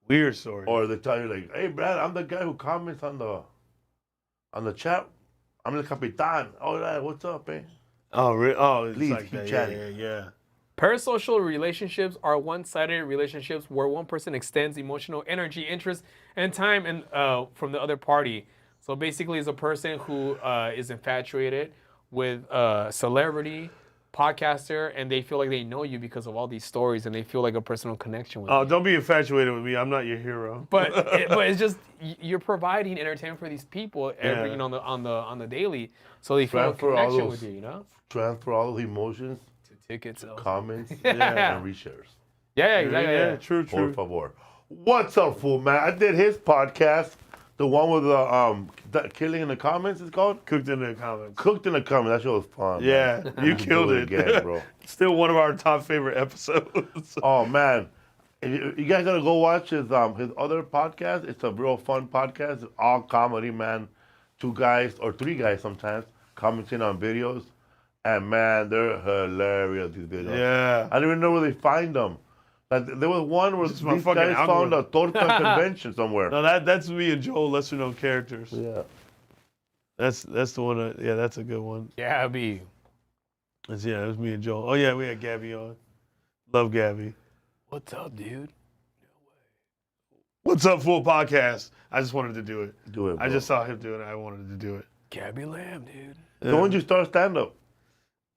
Weird story. Or they tell you like, hey, Brad, I'm the guy who comments on the chat. I'm the Capitan. Oh, yeah, what's up, man? Oh, really? Oh, it's Please like keep that. chatting. Yeah. Parasocial relationships are one-sided relationships where one person extends emotional energy, interest, and time from the other party. So basically, it's a person who is infatuated with a celebrity, podcaster, and they feel like they know you because of all these stories, and they feel like a personal connection with you. Oh, don't be infatuated with me. I'm not your hero. But it's just you're providing entertainment for these people every Yeah. on the daily, so they feel a Transfer all connection those- with you. You know, Transfer all those emotions, tickets. comments, Yeah. and reshares. Yeah, exactly. Yeah, Yeah. true. Por favor. What's up, fool, man? I did his podcast, the one with the killing in the comments. It's called Cooked in the comments. Cooked in the Comments. That shit was fun. Yeah, man. you Do killed it. again, bro. Still one of our top favorite episodes. Oh man, you guys gotta go watch his other podcast. It's a real fun podcast. It's all comedy, man. 2 guys or 3 guys sometimes commenting on videos, and man, they're hilarious. These videos. Yeah. I don't even know where they find them. Like there was one where This is my these fucking guys found a algorithm. torta convention somewhere. No, that's me and Joel, lesser known characters. Yeah. That's the one. Yeah, that's a good one. Gabby. It was me and Joel. Oh yeah, we had Gabby on. Love Gabby. What's up, dude? What's up, Full Podcast? I just wanted to do it. Do it, bro. I just saw him doing it. I wanted to do it. Gabby Lamb, dude. So when did you start stand-up?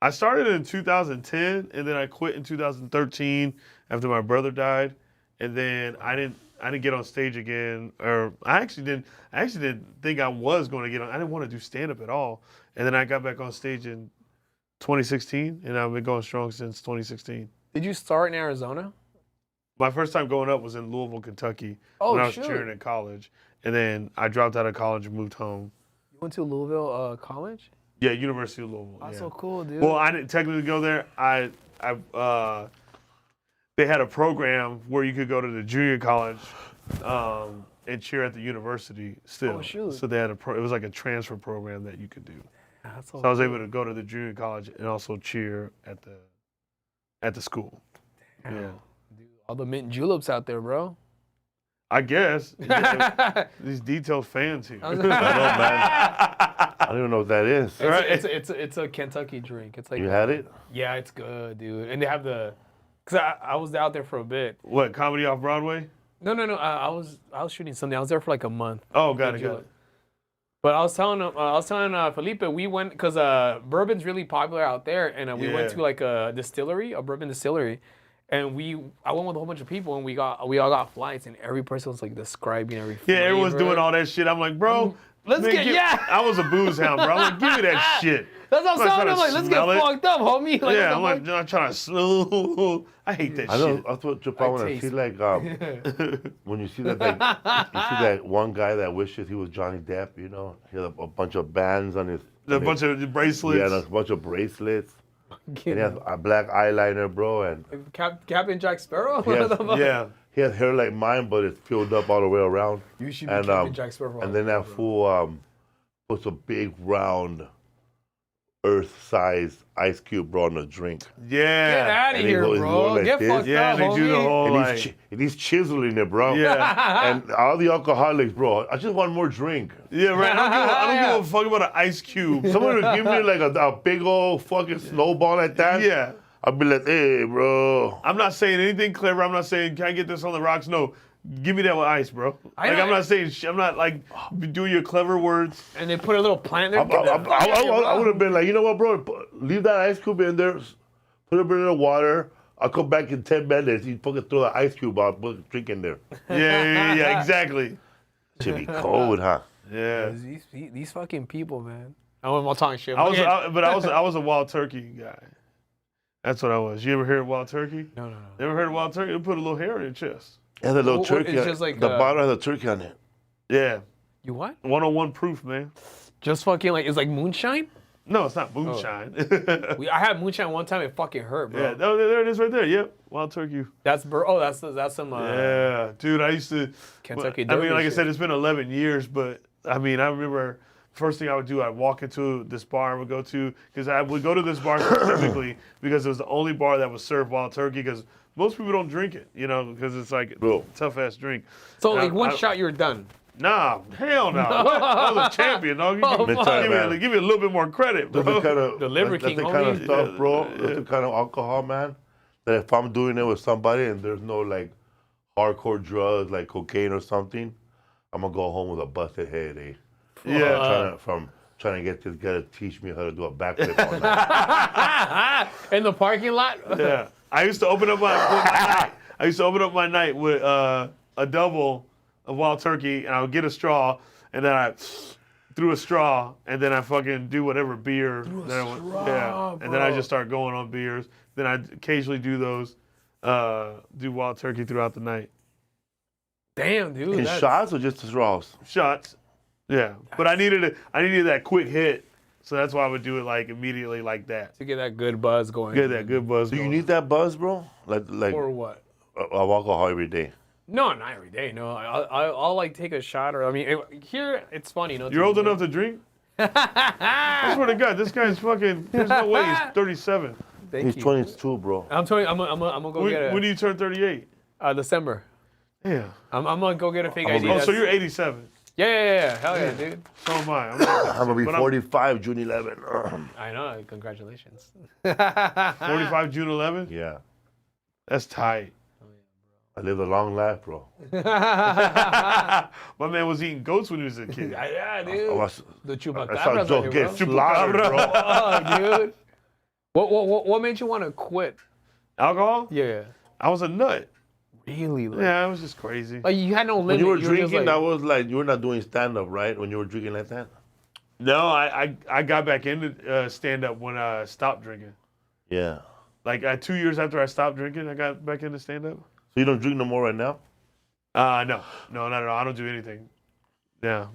I started in 2010, and then I quit in 2013 after my brother died, and then I didn't get on stage again, or I actually didn't think I was going to get on. I didn't want to do stand-up at all, and then I got back on stage in 2016, and I've been going strong since 2016. Did you start in Arizona? My first time going up was in Louisville, Kentucky, when I was cheering in college, and then I dropped out of college and moved home. You went to Louisville College? Yeah, University of Louisville. That's yeah. so cool, dude. Well, I didn't technically go there. They had a program where you could go to the junior college and cheer at the university still. Oh, shoot. So they had it was like a transfer program that you could do. That's So I was able to go to the junior college and also cheer at the school. Damn. Yeah. Dude, all the mint juleps out there, bro. I guess. Yeah, these detailed fans here. I don't know, man. I don't even know what that is. It's a Kentucky drink. It's like You had it? Yeah, it's good, dude. And they have cause I was out there for a bit. What, comedy off Broadway? No. I was shooting something. I was there for like a month. Oh, got it. But I was telling Felipe, we went because bourbon's really popular out there, and we went to like a distillery, a bourbon distillery, and I went with a whole bunch of people, and we all got flights, and every person was like describing every flavor. Yeah, everyone's doing all that shit. I'm like, bro, I was a booze hound, bro. I'm like, give me that shit. That's what I'm saying. I'm like, let's get fucked up, homie. Like, yeah, I'm like, I'm trying to smooth. I hate that I know. shit. That's what I want to see. Like when you see that, like, you see that one guy that wishes he was Johnny Depp. You know, he had a bunch of bands on his. A bunch of bracelets. Yeah, a bunch of bracelets. And he has a black eyeliner, bro, and Captain Jack Sparrow. Yeah. He has hair like mine, but it's filled up all the way around. You should be Captain Jack Sparrow. And then that fool puts a big round Earth-sized ice cube, bro, in a drink. Yeah. Get out of And he here, goes- bro. like Get this. fucked Yeah, up, they do the homie. whole And like. he's chiseling it, bro. Yeah. And all the alcoholics, bro, I just want more drink. Yeah, right. I don't give a fuck about an ice cube. Someone would give me like a big old fucking snowball like that. Yeah. I'd be like, hey, bro. I'm not saying anything clever. I'm not saying, can I get this on the rocks? No. Give me that with ice, bro. I I'm not saying shit. I'm not like doing your clever words. And they put a little plant there. I would have been like, you know what, bro? Leave that ice cube in there. Put it in the water. I'll come back in 10 minutes. You fucking throw the ice cube out, put a drink in there. Yeah, exactly. Should be cold, huh? Yeah. These fucking people, man. I'm talking shit. I was a wild turkey guy. That's what I was. You ever heard of wild turkey? No. Never heard of wild turkey? They put a little hair in your chest. It has a little turkey. It's just like the bottom has a turkey on it. Yeah. You what? 101 proof, man. Just fucking like it's like moonshine. No, it's not moonshine. I had moonshine one time. It fucking hurt, bro. Yeah, there it is right there. Yep, wild turkey. That's some. Yeah, dude, I used to. Kentucky I mean, Derby like I shit. said, it's been 11 years, but I mean, I remember first thing I would do, I'd walk into this bar I would go to, because I would go to this bar specifically because it was the only bar that would serve wild turkey, because most people don't drink it, you know, because it's like a tough-ass drink. So like one shot, you're done. Nah, hell no. I was a champion, dog. Give me a little bit more credit, bro. The Liver King, that's the kind of homie. stuff, bro. That's the kind of alcohol, man, that if I'm doing it with somebody and there's no, like, hardcore drugs, like cocaine or something, I'm going to go home with a busted head, eh? Yeah. Trying to get this guy to teach me how to do a backflip all night. In the parking lot. Yeah. I used to open up my night with a double of wild turkey, and I would get a straw, and then I threw a straw, and then I fucking do whatever beer. And then I just start going on beers. Then I occasionally do those, do wild turkey throughout the night. Damn, dude. In shots or just the straws? Shots. Yeah. But I needed that quick hit. So that's why I would do it like immediately like that. To get that good buzz going. Get that good buzz Do going. you need that buzz, bro? Like Or what? alcohol every day. No, not every day. No, I'll like take a shot, or I mean, here it's funny. You know, You're old enough to drink? I swear to God, this guy's fucking. There's no way he's 37. He's 22, bro. I'm telling you, I'm gonna go get it. When do you turn 38? December. Yeah. I'm gonna go get a fake ID. Oh, so you're 87. Yeah. Hell yeah, dude. So am I. I'm gonna be 45 June 11. I know. Congratulations. 45 June 11? Yeah. That's tight. I lived a long life, bro. My man was eating goats when he was a kid. Yeah, dude. I was, The I saw chupacabras Joe out here, get bro. slaughtered, bro. Oh, dude. What made you want to quit? Alcohol? Yeah. I was a nut. Really? Like, Yeah, I was just crazy. like you had no limit. When you were were just drinking, like, that was like, you were not doing stand-up, right? When you were drinking like that? No, I got back into stand-up when I stopped drinking. Yeah. Like 2 years after I stopped drinking, I got back into stand-up. So you don't drink no more right now? No, not at all. I don't do anything. Yeah,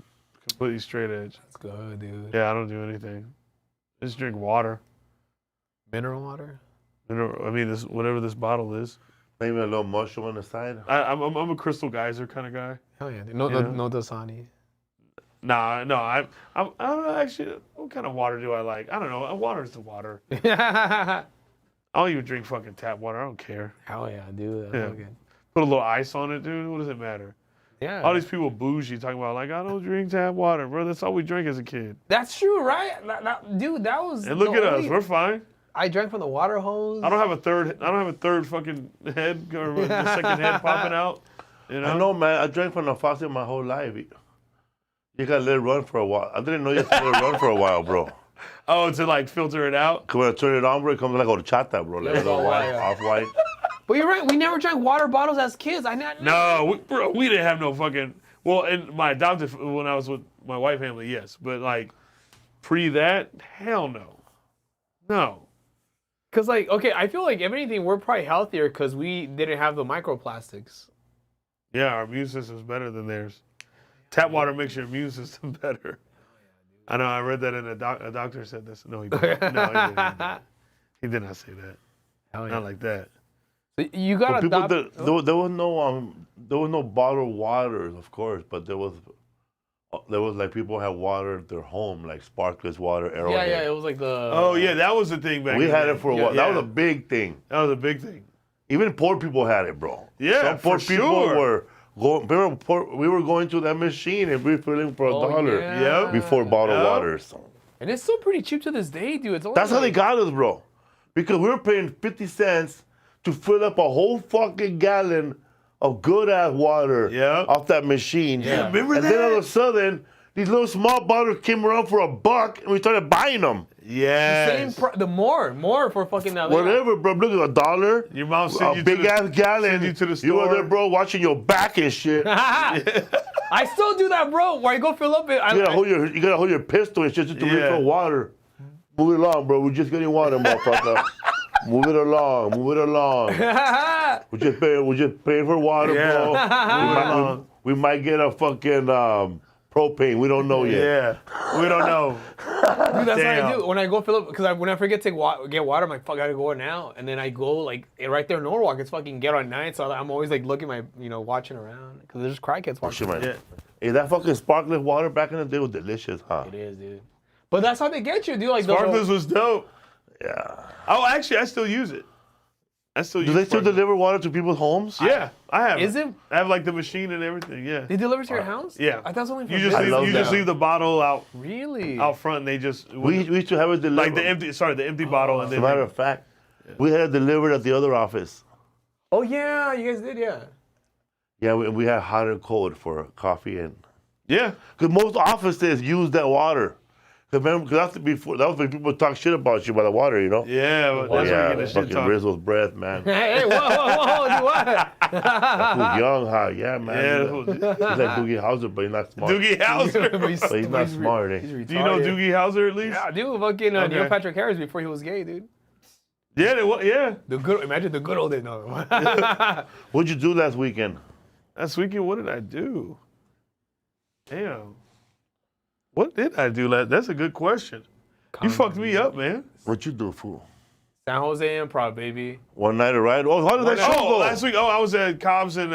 completely straight edge. That's good, dude. Yeah, I don't do anything. I just drink water. Mineral water? I mean, whatever this bottle is. Maybe a little mushroom on the side? I'm a Crystal Geyser kind of guy. Hell yeah, dude. No, Yeah. no Dasani. Nah, no, I don't know, actually, what kind of water do I like? I don't know. Water is the water. Hell I don't even drink fucking tap water. I don't care. yeah, dude. That's Yeah. so good. Put a little ice on it, dude. What does it matter? Yeah. All these people bougie talking about like, I don't drink tap water, bro. That's all we drank as a kid. That's true, right? Dude, that was. And look the at us, only- we're fine. I drank from the water hose. I don't have a third fucking head or the second head popping out. You know? I know, man. I drank from the faucet my whole life. You gotta let it run for a while. I didn't know you had to let it run for a while, bro. Oh, to like filter it out? Cause when I turn it on, bro, it comes like horchata, bro. Like Yeah, a little white, yeah. off-white. But you're right. We never drank water bottles as kids. No, we didn't have no fucking. Well, and my adopted when I was with my white family, yes, but like pre that, hell no, no. Because, like, okay, I feel like if anything, we're probably healthier because we didn't have the microplastics. Yeah, our immune system's better than theirs. Tap water makes your immune system better. I know. I read that in a doctor said this. No, he didn't. No, he didn't. He did not say that. Hell Not like that. You got to adopt. There was no bottled waters, of course, but there was like people had water at their home, like Sparkless water, Arrowhead. Yeah, it was like the. Oh yeah, that was the thing back. We in had the it for a day. while. Yeah, That was a big thing. That was a big thing. Even poor people had it, bro. Yeah, Some poor for people sure. were going. We were going to that machine and refilling for $1 yeah. Yep. before bottled Yep. water. So. And it's still pretty cheap to this day, dude. It's only That's how they like- got us, bro. Because we were paying 50 cents to fill up a whole fucking gallon of good ass water Yep. off that machine. Yeah. Remember and that? then all of a sudden, these little small bottles came around for $1 and we started buying them. Yes. More for fucking that. Whatever, bro. Look, $1. Your mom A sent you big to the, ass gallon. send you to the You were store. there, bro, watching your back and shit. You I still do that, bro. Where I go fill up it. gotta hold your pistol and shit just to Yeah. refill water. Move it along, bro. We're just getting water, motherfucker. Move it along. We're just paying for water, Yeah. bro. along. We might get a fucking propane. We don't know yet. Yeah. We don't know. Dude, that's what I Damn. do when I go fill up. Because when I forget to get water, I'm like, fuck, I gotta go now. And then I go like right there in Norwalk. It's fucking get on night, so I'm always like looking watching around because there's crackheads Oh, shit, walking. man. Yeah. Hey, that fucking sparkling water back in the day was delicious, huh? It is, dude. But that's how they get you, dude. Like Sparklers was dope. Yeah. Oh, actually, I still use it. I still use Do they still Sparklers. deliver water to people's homes? Yeah, I have. Is it? I have like the machine and everything. Yeah. They deliver to your house? Yeah. I thought it was only for You just I leave, love you just that. leave the bottle out Really? front, and they just We used to have it delivered. like the empty bottle, and As then a matter of fact, we had it delivered at the other office. Oh yeah, you guys did, yeah. Yeah, we had hot and cold for coffee and. yeah. Because most offices use that water. Because that was when people talk shit about you by the water, you know? Yeah, but that's yeah, where you get the shit fucking talk. Rizzo's breath, man. Hey, whoa, dude, what? Who's young, huh? Yeah, man. Yeah, He's like Doogie Howser, but he's not smart. Doogie Howser. But he's- But he's not smart, eh? He's Do you know retarded. Doogie Howser at least? Yeah, dude, fucking Neil Okay. Patrick Harris before he was gay, dude. Yeah, yeah. Imagine the good old days. No. What'd you do last weekend? Last weekend, what did I do? Damn. What did I do last? That's a good question. You fucked me up, man. What'd you do, fool? San Jose Improv, baby. One night of ride? Oh, how did that show Oh, go? last week. Oh, I was at Cobb's and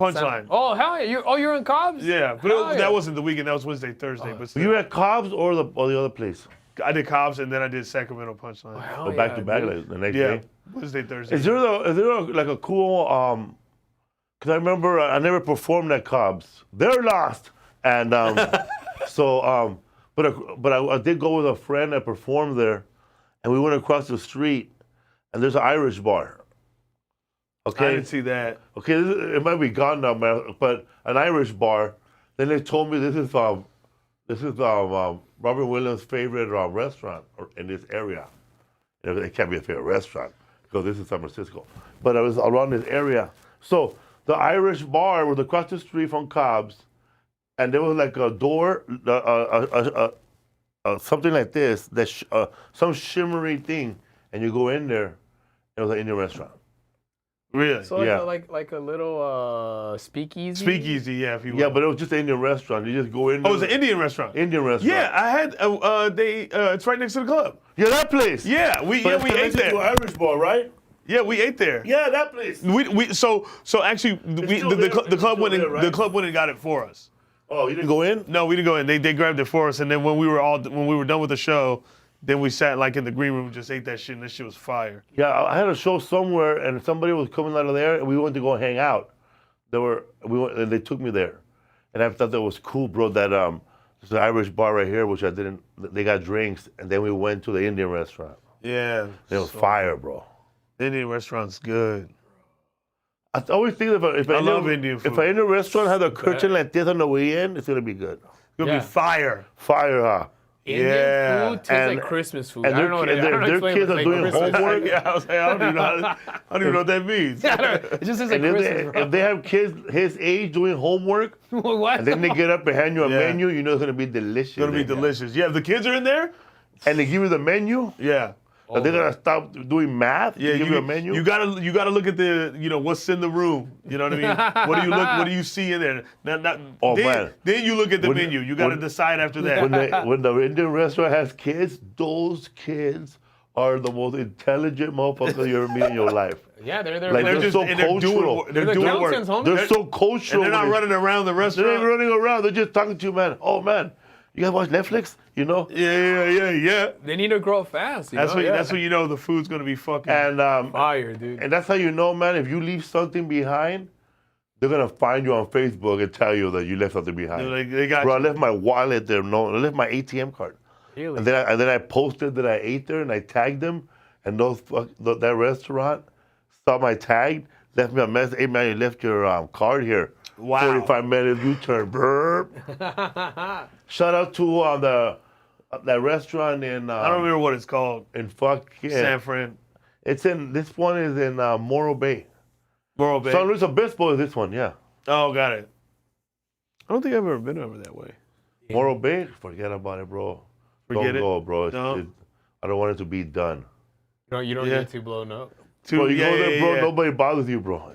Punchline. Oh, hell yeah. You're in Cobb's? Yeah, but Hell yeah. that wasn't the weekend. That was Wednesday, Thursday. But Were still. you at Cobb's or the other place? I did Cobb's and then I did Sacramento Punchline. Hell Or back to back, dude. like the next Yeah, day? Wednesday, Thursday. Is there like a cool, because I remember I never performed at Cobb's. They're lost. And so, but I did go with a friend that performed there, and we went across the street, and there's an Irish bar. Okay. I didn't see that. Okay, it might be gone now, man. But an Irish bar. Then they told me this is Robert Williams' favorite restaurant in this area. It can't be a favorite restaurant because this is San Francisco. But it was around this area. So the Irish bar was across the street from Cobb's, and there was like a door, something like this, some shimmery thing, and you go in there. It was an Indian restaurant. Really? So like a little speakeasy. Speakeasy, yeah, if you will. Yeah, but it was just an Indian restaurant. You just go in there. Oh, it was an Indian restaurant. Indian restaurant. Yeah, I had. It's right next to the club. Yeah, that place. Yeah, we ate there. Irish bar, right? Yeah, we ate there. Yeah, that place. So actually the club went and got it for us. Oh, you didn't go in? No, we didn't go in. They grabbed it for us, and then when we were done with the show, then we sat like in the green room and just ate that shit, and that shit was fire. Yeah, I had a show somewhere, and somebody was coming out of there, and we went to go hang out. And they took me there, and I thought that was cool, bro. That there's an Irish bar right here, which I didn't. They got drinks, and then we went to the Indian restaurant. Yeah, It was fire, bro. The Indian restaurant's good. I always think if I love Indian food. If an Indian restaurant has a curtain like this on the way in, it's gonna be good. It's gonna be fire. Fire, huh? Indian food tastes And- like Christmas food. and I don't know what it is. I don't know their explain kids what are it's like doing Christmas. homework. Yeah, I was like, I don't even know what that means. It just tastes like And if Christmas, bro. if they have kids his age doing homework, What? and then they get up and hand you a Yeah. menu, you know it's gonna be delicious. It's gonna be delicious. Yeah, if the kids are in there, And they give you the menu, yeah. and they're gonna stop doing math. Yeah, they give you a menu. You gotta look at the what's in the room. You know what I mean? What do you see in there? Then you look at the menu. You gotta decide after that. when the Indian restaurant has kids, those kids are the most intelligent motherfuckers you ever meet in your life. Yeah, they're Like, they're so cultural. They're the doing accountants, work. homie. They're so cultural. And they're not running around the They're restaurant. not running around. They're just talking to you, man. Oh man, you guys watch Netflix? You know? Yeah. They need to grow fast. That's when you know the food's gonna be fucking. And Fire, dude. and that's how you know, man. If you leave something behind, they're gonna find you on Facebook and tell you that you left something behind. they got Bro, I you. left my wallet there. No, I left my ATM card. Really? And then I posted that I ate there and I tagged them. And that restaurant saw my tag, left me a message. Hey man, you left your card here. Wow. 45 minutes U-turn. Burp. Shout out to that restaurant in I don't remember what it's called. in fucking San Fran, this one is in Morro Bay. Morro Bay. San Luis Obispo is this one, yeah. Oh, got it. I don't think I've ever been over that way. Morro Bay, forget about it, bro. Forget don't it? go, bro. No? I don't want it to be done. You don't Yeah. get too blown up. Bro, you go there, bro. yeah. Nobody bothers you, bro.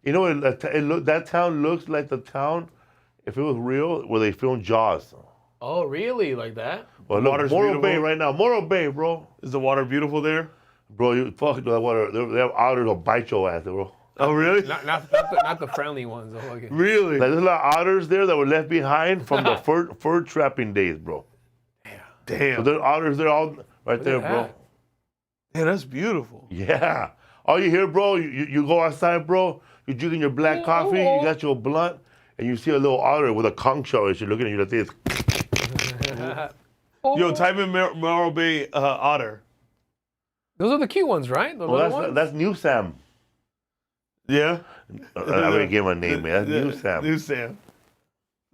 You know, that town looks like the town, if it was real, where they filmed Jaws. Oh, really? Like that? Well, Water's look, Morro beautiful. Bay right now. Morro Bay, bro. Is the water beautiful there? Bro, you fuck that water. They have otters will bite your ass, bro. Oh, really? Not the friendly ones. Though. Okay. Really? Like, there's a lot of otters there that were left behind from the fur trapping days, bro. So Damn. there's otters there all right there, at bro. that. Yeah, that's beautiful. Yeah. All you hear, bro, you go outside, bro, you're drinking your black coffee, you got your blunt, and you see a little otter with a conch shell and she's looking at you like this. Yo, type in Morro Bay otter. Those are the cute ones, right? The little ones? That's New Sam. Yeah? I already gave him a name, man. That's New Sam. New Sam.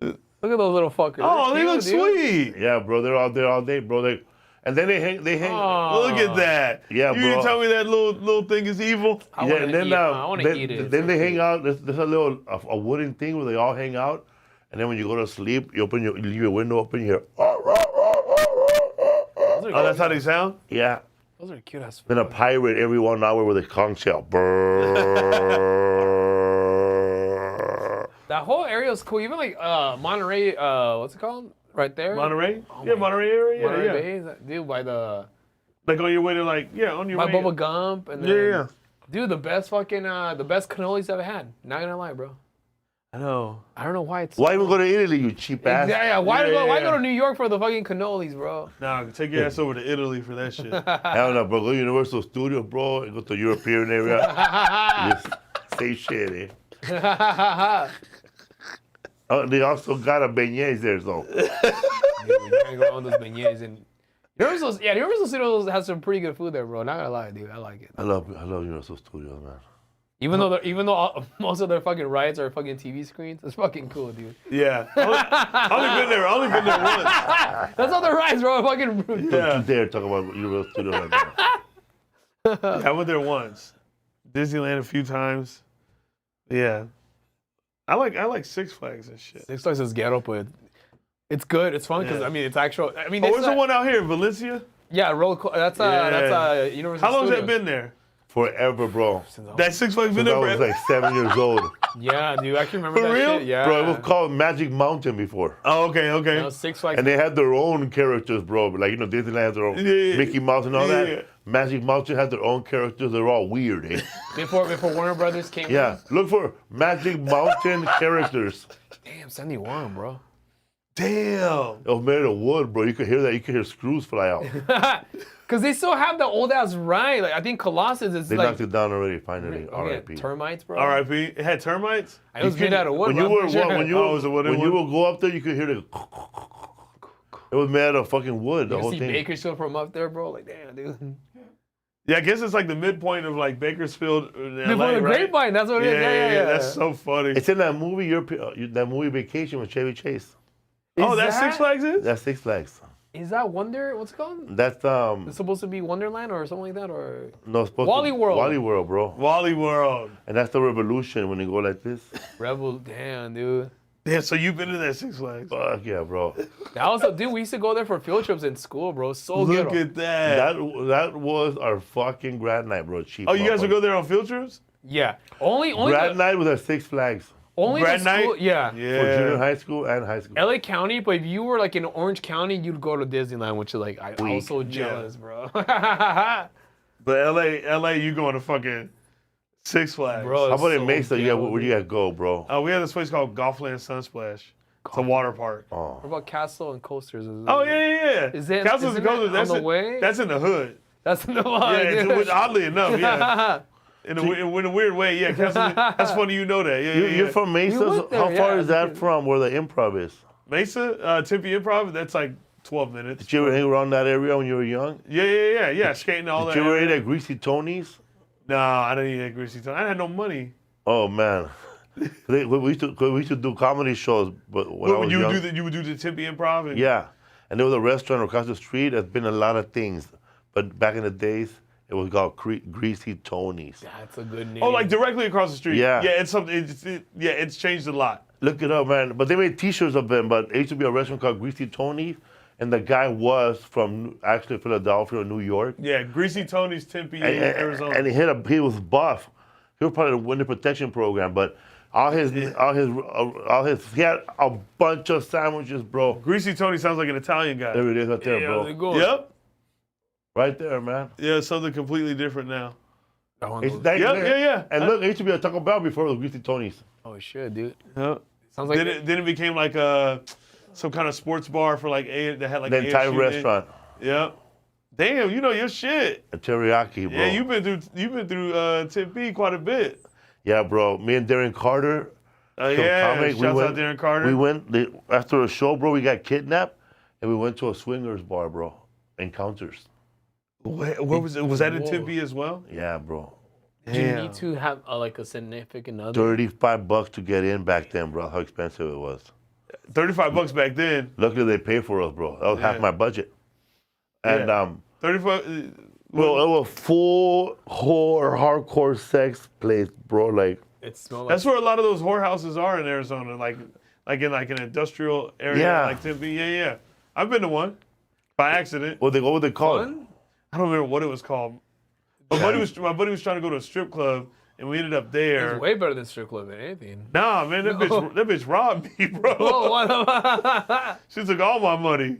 Look at those little fuckers. Oh, They're they look cute, dude. sweet. Yeah, bro, they're out there all day, bro. And then they hang. Oh. Look at that. Yeah, you bro. You tell me that little thing is evil? I Yeah, wanna and then eat, I want to eat it. Then they hang out. There's a little a wooden thing where they all hang out, and then when you go to sleep, you leave your window open. You hear, Those are Oh, that's how they sound? yeah. Those are cute as fuck. Then a pirate every 1 hour with a conch shell. Brrr. That whole area is cool. Even like Monterey, what's it called? Right there. Monterey? Oh Yeah, my- Monterey area. Yeah, Monterey yeah. Bay, is that, dude, by the Like on your way to on your by way. Bubba Gump and then, Yeah. dude, the best cannolis I've ever had. Not gonna lie, bro. I know. I don't know why it's. Why even go to Italy, you cheap ass? Yeah, why Yeah, why yeah. go to New York for the fucking cannolis, bro? Nah, take your ass over to Italy for that shit. Hell no, bro. Go to Universal Studios, bro. And go to European area. Just say shit, eh? They also got a beignets there, though. Dude, you can't go on those beignets and Universal Studios has some pretty good food there, bro. Not gonna lie, dude, I like it. I love Universal Studios, man. Even though most of their fucking rides are fucking TV screens, it's fucking cool, dude. Yeah. Only been there once. That's all the rides, bro. Fucking. Don't you dare talk about Universal Studio right now. Yeah, I went there once. Disneyland a few times. Yeah. I like Six Flags and shit. Six Flags is ghetto, but it's good. It's fun because Yeah. I mean it's actual. I mean, Oh, it's where's the one out here? Valencia? Yeah, that's Universal. How long has that Studios. been there? Forever, bro. That Six Flags been Since I there was forever? like 7 years old. Yeah, dude, I can remember For that real? shit. Yeah, Bro, it was called Magic Mountain before. Oh, okay. No, Six Flags. And they had their own characters, bro. Like, you know, Disneyland has their own Yeah. Mickey Mouse and all Yeah. that. Magic Mountain has their own characters. They're all weird, eh? before Warner Brothers came. Yeah. Look for Magic Mountain characters. Damn, 71, bro. Damn. It was made of wood, bro. You could hear that. You could hear screws fly out. Because they still have the old ass ride. Like I think Colossus is They like knocked it down already, finally. oh, yeah, R.I.p. termites, bro. R.I.P. It had termites? It was made out of wood. When bro, you I'm were pretty sure. when you Oh, was it wooden when you wood? would go up there, you could hear the. It was made out of fucking wood. The You whole see thing. Bakersfield from up there, bro. Like damn, dude. Yeah, I guess it's like the midpoint of like Bakersfield. Before LA, the right? Grapevine, that's what it is. Yeah. That's so funny. It's in that movie. That movie Vacation with Chevy Chase. Oh, Is that's Six that- Flags is? That's Six Flags. Is that Wonder? What's it called? That's It's supposed to be Wonderland or something like that, or no it's supposed Walley to, World. Walley World, bro. Wally World. And that's the revolution when you go like this. Rebel. Damn, dude. Yeah, so you've been to that Six Flags. Fuck yeah, bro. That was dude. We used to go there for field trips in school, bro. So Look ghetto. at that. That was our fucking grad night, bro. Cheap. Oh, you guys would motherfucker. go there on field trips? Yeah. Only Grad the, night was at Six Flags only grad the school. night? Yeah. for junior high school and high school. LA County, but if you were like in Orange County, you'd go to Disneyland, which is like I was so jealous, bro. But LA, you going to fucking Six Flags. Bro, How about in so Mesa? ghetto, Where do you guys go, bro? We had this place called Golfland Sunsplash. It's a water park. Oh, What about Castle and Coasters? Oh, yeah. Is it- Castles isn't and Coasters, it that's on the way? That's in the hood. That's the one. Yeah, dude. oddly enough, yeah. In a weird way, yeah. That's funny you know that. Yeah, you're from Mesa. You went there, How far yeah. is that from where the improv is? Mesa, Tempe Improv, that's like 12 minutes. Did you ever hang around that area when you were young? Yeah. Skating all Did that. you ever eat at Greasy Tony's? No, I didn't eat at Greasy Town. I had no money. Oh man, we used to do comedy shows, but when I was you young, you would do the Tempe Improv? And, yeah, and there was a restaurant across the street. There's been a lot of things, but back in the days, it was called Greasy Tony's. That's a good name. Oh, like directly across the street. Yeah. Yeah, it's something. It's changed a lot. Look it up, man. But they made T-shirts of them. But it used to be a restaurant called Greasy Tony's, and the guy was from actually Philadelphia or New York. Yeah, Greasy Tony's, Tempe, And Arizona. and he was buff. He was part of the winter protection program, but he had a bunch of sandwiches, bro. Greasy Tony sounds like an Italian guy. There it is, right there, Yeah, bro. they go. Yep. Right there, man. Yeah, something completely different now. That one It's goes- that- Yeah. And look, it used to be a Taco Bell before it was Greasy Tony's. Oh shit, dude. Yep. Sounds like Then it became like some kind of sports bar for like that had like The entire ASU in it. restaurant. Yep. Damn, you know your shit. A teriyaki, bro. Yeah, you've been through Tempe quite a bit. Yeah, bro. Me and Darren Carter. Yeah, comic, shouts out Darren Carter. We went after a show, bro. We got kidnapped, and we went to a swingers bar, bro. Encounters. Where was it? Was that in Whoa. Tempe as well? Yeah, bro. Do you Damn. need to have like a significant other? $35 to get in back then, bro. How expensive it was. $35 back then. Luckily, they paid for us, bro. That was half Yeah. my budget. And 35. well, it was full hardcore sex place, bro. Like, It smells like That's where a lot of those whorehouses are in Arizona, like in an industrial area, Yeah. like Tempe. Yeah. I've been to one by accident. what would they call it? fun. I don't remember what it was called. My buddy was trying to go to a strip club, and we ended up there. It's way better than strip club than anything. Nah, man, that bitch robbed me, bro. Oh, what the She took all my money.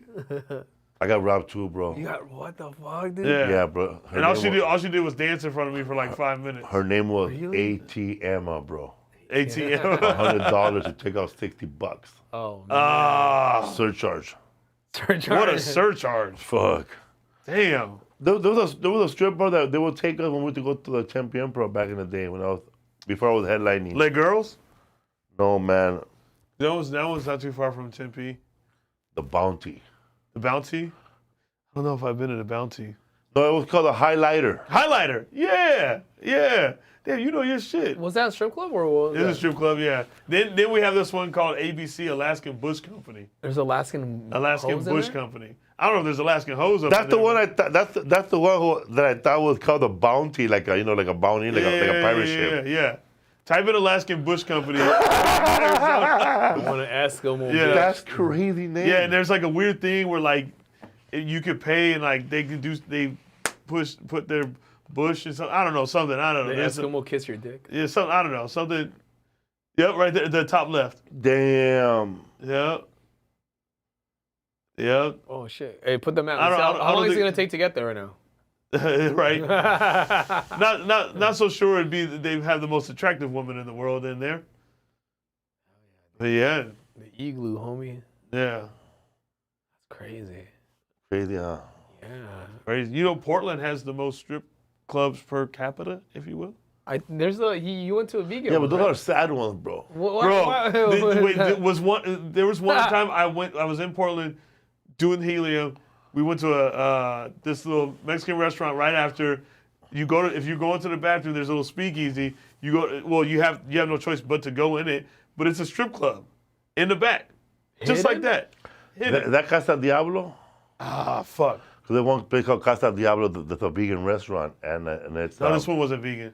I got robbed too, bro. You got what the fuck, dude? Yeah. Yeah, bro. Her And all name she did was dance in front of me for like 5 minutes. Her name was Really? ATM, bro. ATM. $100 to take out $60. Oh, man. Ah, Surcharge. what a surcharge. Fuck. Damn. There was a strip bar that they would take us when we would go to the Tempe Improv back in the day before I was headlining. Let girls? No, man. That one's not too far from Tempe. The Bounty. The Bounty? I don't know if I've been to the Bounty. No, it was called a highlighter. Highlighter. Yeah. Yeah. Damn, you know your shit. Was that a strip club or what was It's that? a strip club, yeah. Then we have this one called ABC, Alaskan Bush Company. There's Alaskan hoes in Bush there? Company. I don't know if there's Alaskan hoes up That's in the there. one I thought. That's the one that I thought was called a bounty, like a like a bounty, like a pirate ship. Yeah. Type in Alaskan Bush Company. I want to Eskimo. Yeah. bitch. That's crazy name. Yeah, and there's like a weird thing where like you could pay and like they put their bush and something. I don't know. The There's Eskimo kiss your dick. yeah, something. I don't know. Something. Yep, right there, the top left. Damn. Yep. Yep. Oh shit! Hey, put them out. I don't- I don't How long is it think- gonna take to get there right now? Right. Not so sure it'd be that they have the most attractive woman in the world in there. But yeah. The igloo, homie. Yeah. That's crazy. Crazy, huh? Yeah. Crazy. You know, Portland has the most strip clubs per capita, if you will. You went to a vegan. Yeah, one, but those right? are sad ones, bro. There was one time I was in Portland doing helium. We went to this little Mexican restaurant right after. If you go into the bathroom, there's a little speakeasy. You have no choice but to go in it. But it's a strip club in the back, just like that. That Casa Diablo? Ah, fuck. Because there's one place called Casa Diablo that's a vegan restaurant, and it's No, this one wasn't vegan.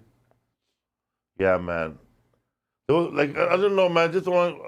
yeah, man. It was like I don't know, man. Just want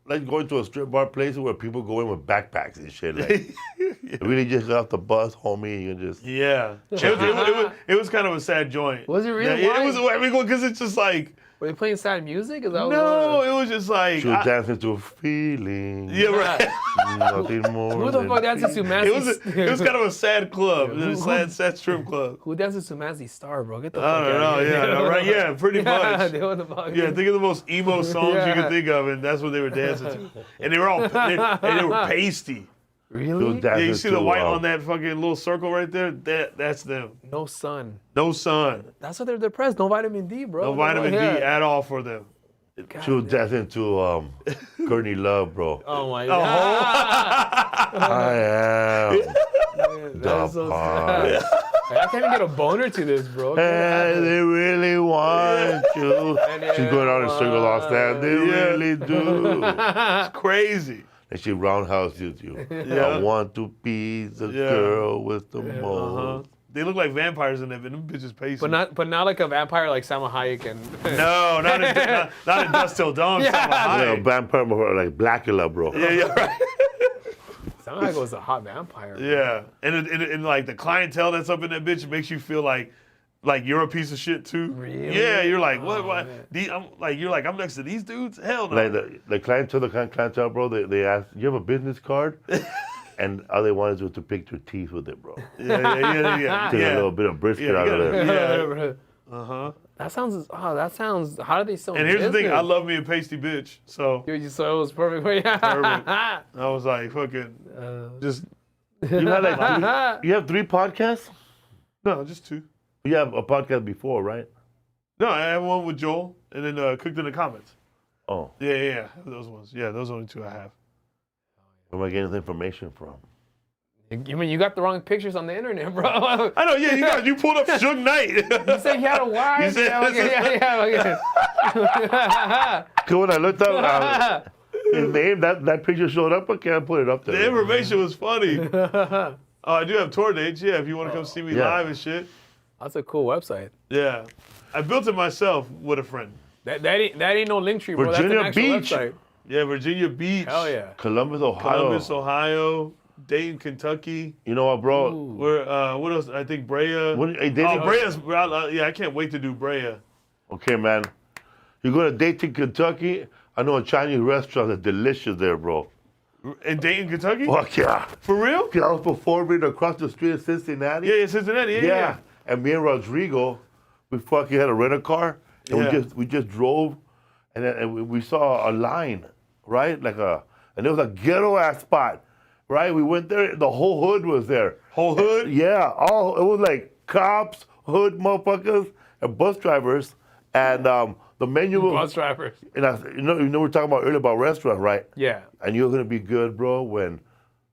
like going to a strip bar place where people go in with backpacks and shit. Like, really just got off the bus, homie. You just Yeah, it was kind of a sad joint. Was it really? Yeah, Why? it was. I mean, because it's just like Were they playing sad music? Is that what no, was it was just like she was dancing to a feeling. yeah, right. Nothing more. Who the than fuck dances to Mazzy? It was kind of a sad club. Yeah, It was a sad strip club. Who dances to Mazzy Star, bro? Get the I fuck don't know. out of here. Yeah, no, right. Yeah, pretty much. They were the fuck. Yeah, think of the most emo songs you Yeah. can think of, and that's what they were dancing to. And they were all they were pasty. She was Really? dancing Yeah, you see to, the white on that fucking little circle right there? That's them. No sun. No sun. That's why they're depressed. No vitamin D, bro. No vitamin D Yeah. at all for them. She was dancing to Courtney Love, bro. Oh my Oh. god. I am Man, that is so sad. I can't even get a boner to this, bro. Hey, they really want you. She's going out in circle all stand. They Yeah. really do. It's crazy. And she roundhouses you. Yeah. I want to be the Yeah. girl with the Uh-huh. most. They look like vampires in there, but them bitches pasty. But not like a vampire like Salma Hayek and. No, not in Dust Till Dawn. Yeah. Salma Yeah, Hayek. vampire, like Blackula, bro. Yeah, right. Salma Hayek was a hot vampire. Bro. Yeah, and like the clientele that's up in that bitch makes you feel like you're a piece of shit too. Really? Yeah, you're like what? Oh, What? man. You're like I'm next to these dudes. Hell no. Like the clientele, bro, they ask, you have a business card? And all they wanted was to pick your teeth with it, bro. yeah. Take a little bit of brisket Yeah, out of yeah. there. Uh huh. That sounds. How do they still? And here's the thing, I love me a pasty bitch, so Dude, so it was perfect. Perfect. I was like fucking just You had like you have 3 podcasts? no, just 2. You have a podcast before, right? No, I have one with Joel, and then Cooked in the Comments. Oh, Yeah, those ones. Yeah, those are the only 2 I have. where am I getting this information from? You mean you got the wrong pictures on the internet, bro? I know. Yeah, you pulled up Suge Knight. You said he had a wife. You said- yeah. Cause when I looked up his name, that picture showed up. I can't put it up there. The information was funny. Oh, I do have tour dates. Yeah, if you want to come see me Yeah. live and shit. That's a cool website. Yeah, I built it myself with a friend. That ain't no link tree, bro. Virginia That's an actual Beach. website. Yeah, Virginia Beach. Hell yeah. Columbus, Ohio. Columbus, Ohio. Dayton, Kentucky. You know what, bro? Ooh. Where? What else? I think Brea. Hey, Dayton- Brea's. Yeah, I can't wait to do Brea. Okay, man. You go to Dayton, Kentucky. I know a Chinese restaurant that's delicious there, bro. In Dayton, Kentucky? Fuck yeah. For real? I was performing across the street in Cincinnati. Yeah, Cincinnati. Yeah. And me and Rodrigo, we fucking had a rental car, and Yeah. we just drove, and then we saw a line, right? And it was a ghetto ass spot, right? We went there, the whole hood was there. Whole hood? Yeah, it was like cops, hood motherfuckers, and bus drivers, and the menu was. Bus drivers. And you know, we were talking about earlier about restaurant, right? Yeah. And you're gonna be good, bro, when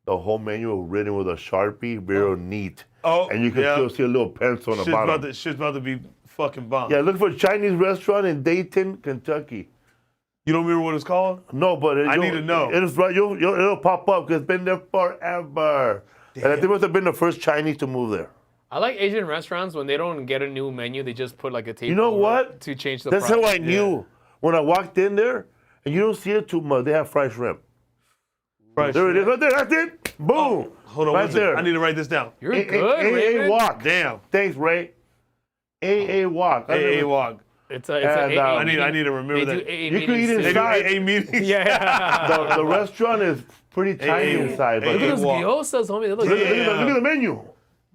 the whole menu written with a Sharpie, very neat. Oh, and you can still see a little pencil on the bottom. Shit's about to be fucking bomb. Yeah, look for a Chinese restaurant in Dayton, Kentucky. You don't remember what it's called? No, but I need to know. It's right. It'll pop up because it's been there forever. Damn. And I think it must have been the first Chinese to move there. I like Asian restaurants when they don't get a new menu, they just put like a table. You know what? To change the That's price. how I knew when I walked in there, and you don't see it too much. They have fried shrimp. There it is, right there. That's it. Boom. Oh, hold on, right there. I need to write this down. You're good, Raymond. Walk. Damn. Thanks, Ray. AA Walk. AA Walk. It's a AA I need to remember that. You can eat inside. AA meetings. Yeah. The restaurant is pretty tiny inside. But Look at those gyozas, homie. They look look at the menu.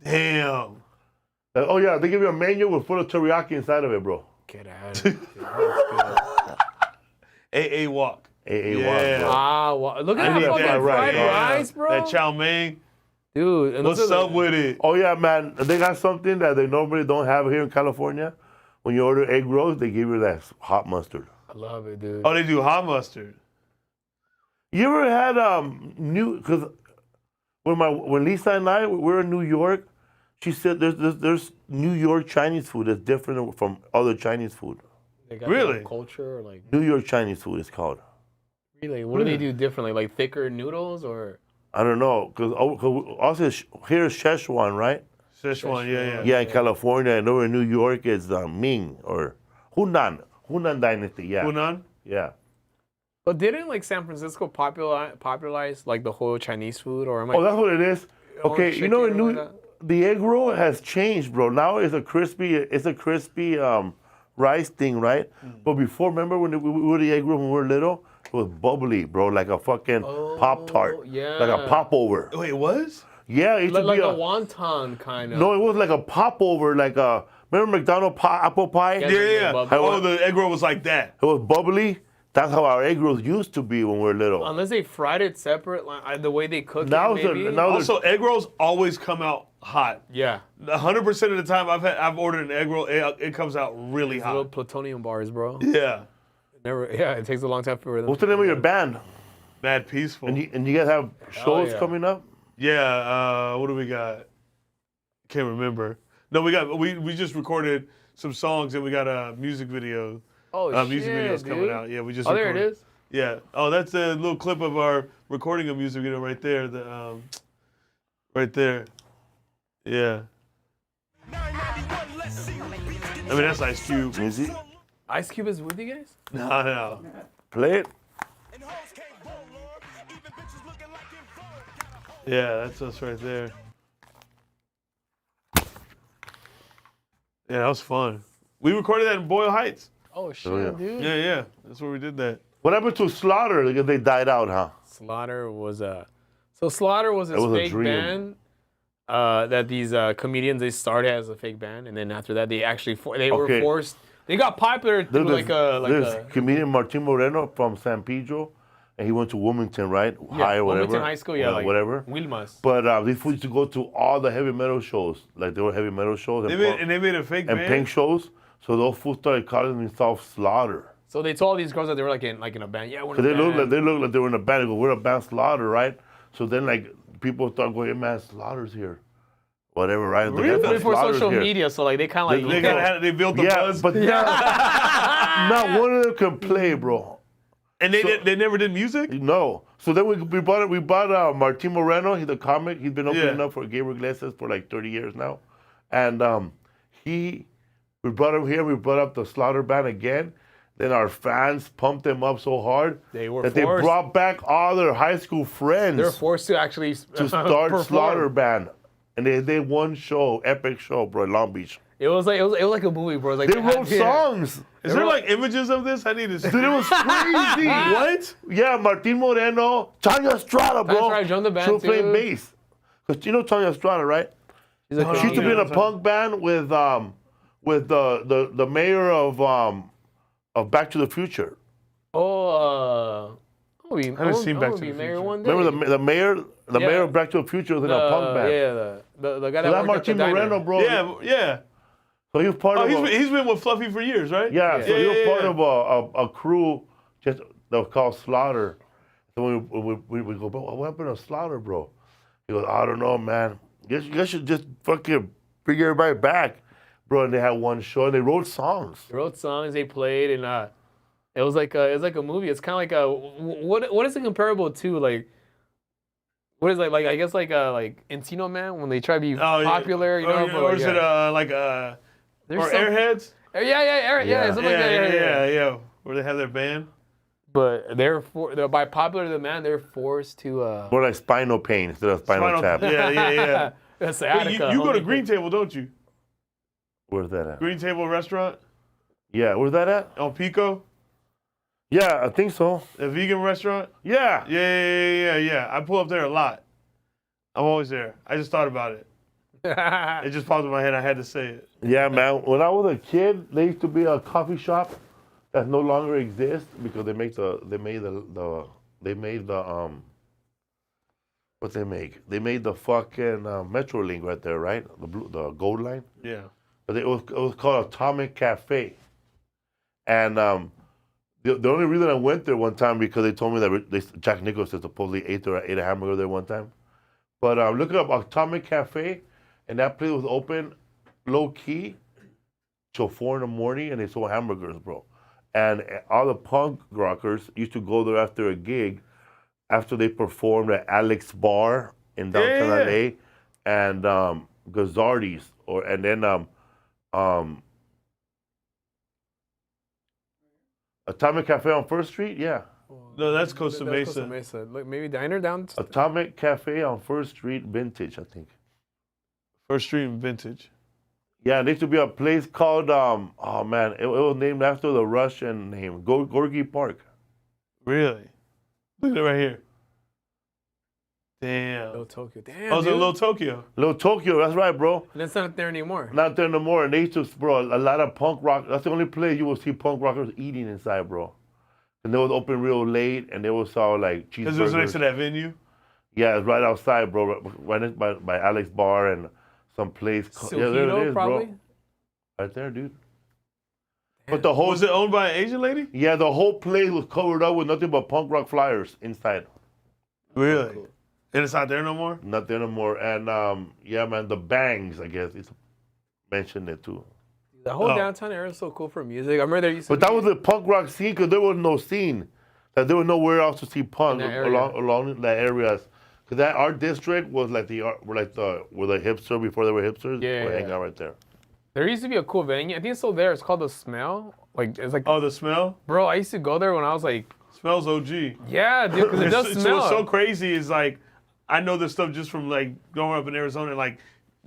Damn. Oh yeah, they give you a menu with full of teriyaki inside of it, bro. Get out of here. AA Walk. AA Walk, bro. Wow. Look at that fucking fried rice, bro. That chow mein. Dude. And what's up with it? Oh yeah, man. They got something that they normally don't have here in California. When you order egg rolls, they give you that hot mustard. I love it, dude. Oh, they do hot mustard. You ever had because when Lisa and I were in New York, she said there's New York Chinese food that's different from other Chinese food. They got Really? Culture, like New York Chinese food is called. really. What do they do differently? Like thicker noodles or? I don't know, because also here's Szechuan, right? Szechuan, yeah. Yeah, in California, and over in New York, it's Ming or Hunan dynasty, yeah. Hunan? Yeah. But didn't like San Francisco popularize like the whole Chinese food, or am I? Oh, that's what it is. Okay, you know, chicken or like the egg roll has changed, bro. Now it's a crispy rice thing, right? But before, remember when we were the egg roll when we were little? It was bubbly, bro, like a fucking Pop-Tart. Yeah. Like a popover. Wait, it was? Yeah, it used to like be a wonton kind of. No, it was like a popover, like a, remember McDonald's apple pie? Yeah. Bubbly. Oh, the egg roll was like that. It was bubbly. That's how our egg rolls used to be when we were little. Unless they fried it separate, like the way they cook Now it, maybe. Also, egg rolls always come out hot. Yeah. 100% of the time I've ordered an egg roll, it comes out really These little hot. plutonium bars, bro. Yeah. It takes a long time for them. What's the name of your band? Mad Peaceful. And you guys have shows yeah. coming up? Yeah, what do we got? Can't remember. No, we just recorded some songs and we got a music video. Oh, music shit, videos dude. coming out. Yeah, we just there it recorded. is. Yeah. Oh, that's a little clip of our recording a music video right there. Right there. Yeah. I mean, that's Ice Cube. Is it? Ice Cube is with you guys? No. Play it. Yeah, that's us right there. Yeah, that was fun. We recorded that in Boyle Heights. Oh shit, yeah. dude. Yeah. That's where we did that. What happened to Slaughter? Because they died out, huh? Slaughter was Slaughter was this was a fake dream. band that these comedians they started as a fake band, and then after that they actually were forced. They got popular through There's comedian Martin Moreno from San Pedro, and he went to Wilmington, right? High or whatever. Wilmington High School, yeah, like whatever. Wilmas. But these fools used to go to all the heavy metal shows, like there were heavy metal shows They made a fake and band. pink shows. So those fools started calling themselves Slaughter. So they told these girls that they were like in a band. Yeah, we're in Cause a band. they look like they were in a band. They go, we're a band Slaughter, right? So then like people start going, hey, man, Slaughter's here, whatever, right? Really? Before Slaughter's social here. media, so like they kind of like They built the buzz. But not one of them can play, bro. And they never did music? No. So then we bought Martin Moreno. He's a comic. He's been opening up for Gabriel Iglesias for like 30 years now, and we brought him here. We brought up the Slaughter band again. Then our fans pumped them up so hard They they brought back all their high school friends They're forced to actually to start perform. Slaughter band, and they did one show, epic show, bro, in Long Beach. It was like a movie, bro. It was like They wrote songs. Is there like images of this? I need to see. Dude, it was crazy. What? Yeah, Martin Moreno, Tanya Estrada, bro. That's right, joined the band she was playing too. bass. Cause you know Tanya Estrada, right? She's a She used to be in a Yeah. punk band with the mayor of Back to the Future. I haven't seen Back to the Mayor Future. one day. Remember the mayor of Back to the Future was in a punk band. Yeah, the guy So that that worked at the Martin diner. Moreno, bro. Yeah. So he was part Oh, of he's been with Fluffy for years, right? so he was part yeah. of a crew just that was called Slaughter. So we go, bro, what happened to Slaughter, bro? He goes, I don't know, man. You guys should just fucking bring everybody back, bro. And they had one show. And they wrote songs. They wrote songs. They played, and it was like a movie. It's kind of like a what is it comparable to? Like, what is it like I guess like Encino Man when they try to be popular, you know? Yeah. Or is it Airheads? Yeah, something like that. Yeah. Where they have their band. But they're by popular demand, they're forced to. More like Spinal Pain instead of Spinal Tap. Yeah. That's Hey, you go to Green Table, don't you? Where's that at? Green Table Restaurant Yeah, where's that at? on Pico, Yeah, I think so. a vegan restaurant. Yeah. Yeah. I pull up there a lot. I'm always there. I just thought about it. It just popped in my head. I had to say it. Yeah, man. When I was a kid, there used to be a coffee shop that no longer exists because they made the what they make? They made the fucking Metro Link right there, right? The gold line. Yeah. But it was called Atomic Cafe, and the only reason I went there one time because they told me that Jack Nicholson supposedly ate a hamburger there one time. But look up Atomic Cafe, and that place was open low key till 4 in the morning, and they sold hamburgers, bro. And all the punk rockers used to go there after a gig, after they performed at Alex Bar in downtown LA, and Gazzardi's, and then Atomic Cafe on First Street, yeah. No, that's Costa That's Mesa. Costa Mesa. Look, maybe diner down. Atomic Cafe on First Street, Vintage, I think. First Street and Vintage. Yeah, there used to be a place called, oh man, it was named after the Russian name, Gorky Park. Really? Look at it right here. Damn. Little Tokyo. Damn. Oh, it's a dude. Little Tokyo. Little Tokyo, that's right, bro. And it's not there anymore. Not there no more. And they used to, bro, a lot of punk rock. That's the only place you will see punk rockers eating inside, bro. And they was open real late, and they was all like cheeseburgers. Because it was next to that venue? Yeah, it's right outside, bro. Right by Alex Bar and some place. Yeah, there it is, probably? bro. Right there, dude. But the whole Was it owned by an Asian lady? Yeah, the whole place was covered up with nothing but punk rock flyers inside. Really? And it's not there no more? Not there no more. And yeah, man, the Bangs, I guess, it's mentioned it too. The whole downtown area is so cool for music. I remember there used to But that was the punk rock scene because there was no scene. That there was nowhere else to see punk along that areas. Because that our district was like were the hipster before they were hipsters. Yeah. Hang out right there. There used to be a cool venue. I think it's still there. It's called The Smell. Like it's like. Oh, the smell? Bro, I used to go there when I was like. Smells OG. Yeah, dude, because it does smell. What's so crazy is like, I know this stuff just from like growing up in Arizona and like,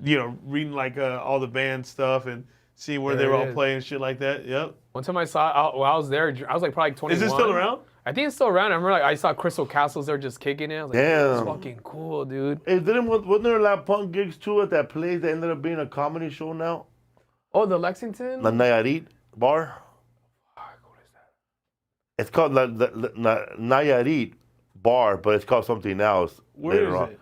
you know, reading like all the band stuff and seeing where they were all playing and shit like that. Yep. One time I saw, while I was there, I was like probably 21. Is it still around? I think it's still around. I remember like I saw Crystal Castles there just kicking it. I was like, Damn. that's fucking cool, dude. Hey, wasn't there a lot of punk gigs too at that place that ended up being a comedy show now? Oh, the Lexington? The Nayarit bar? What is that? It's called Nayarit bar, but it's called something else. Where is it?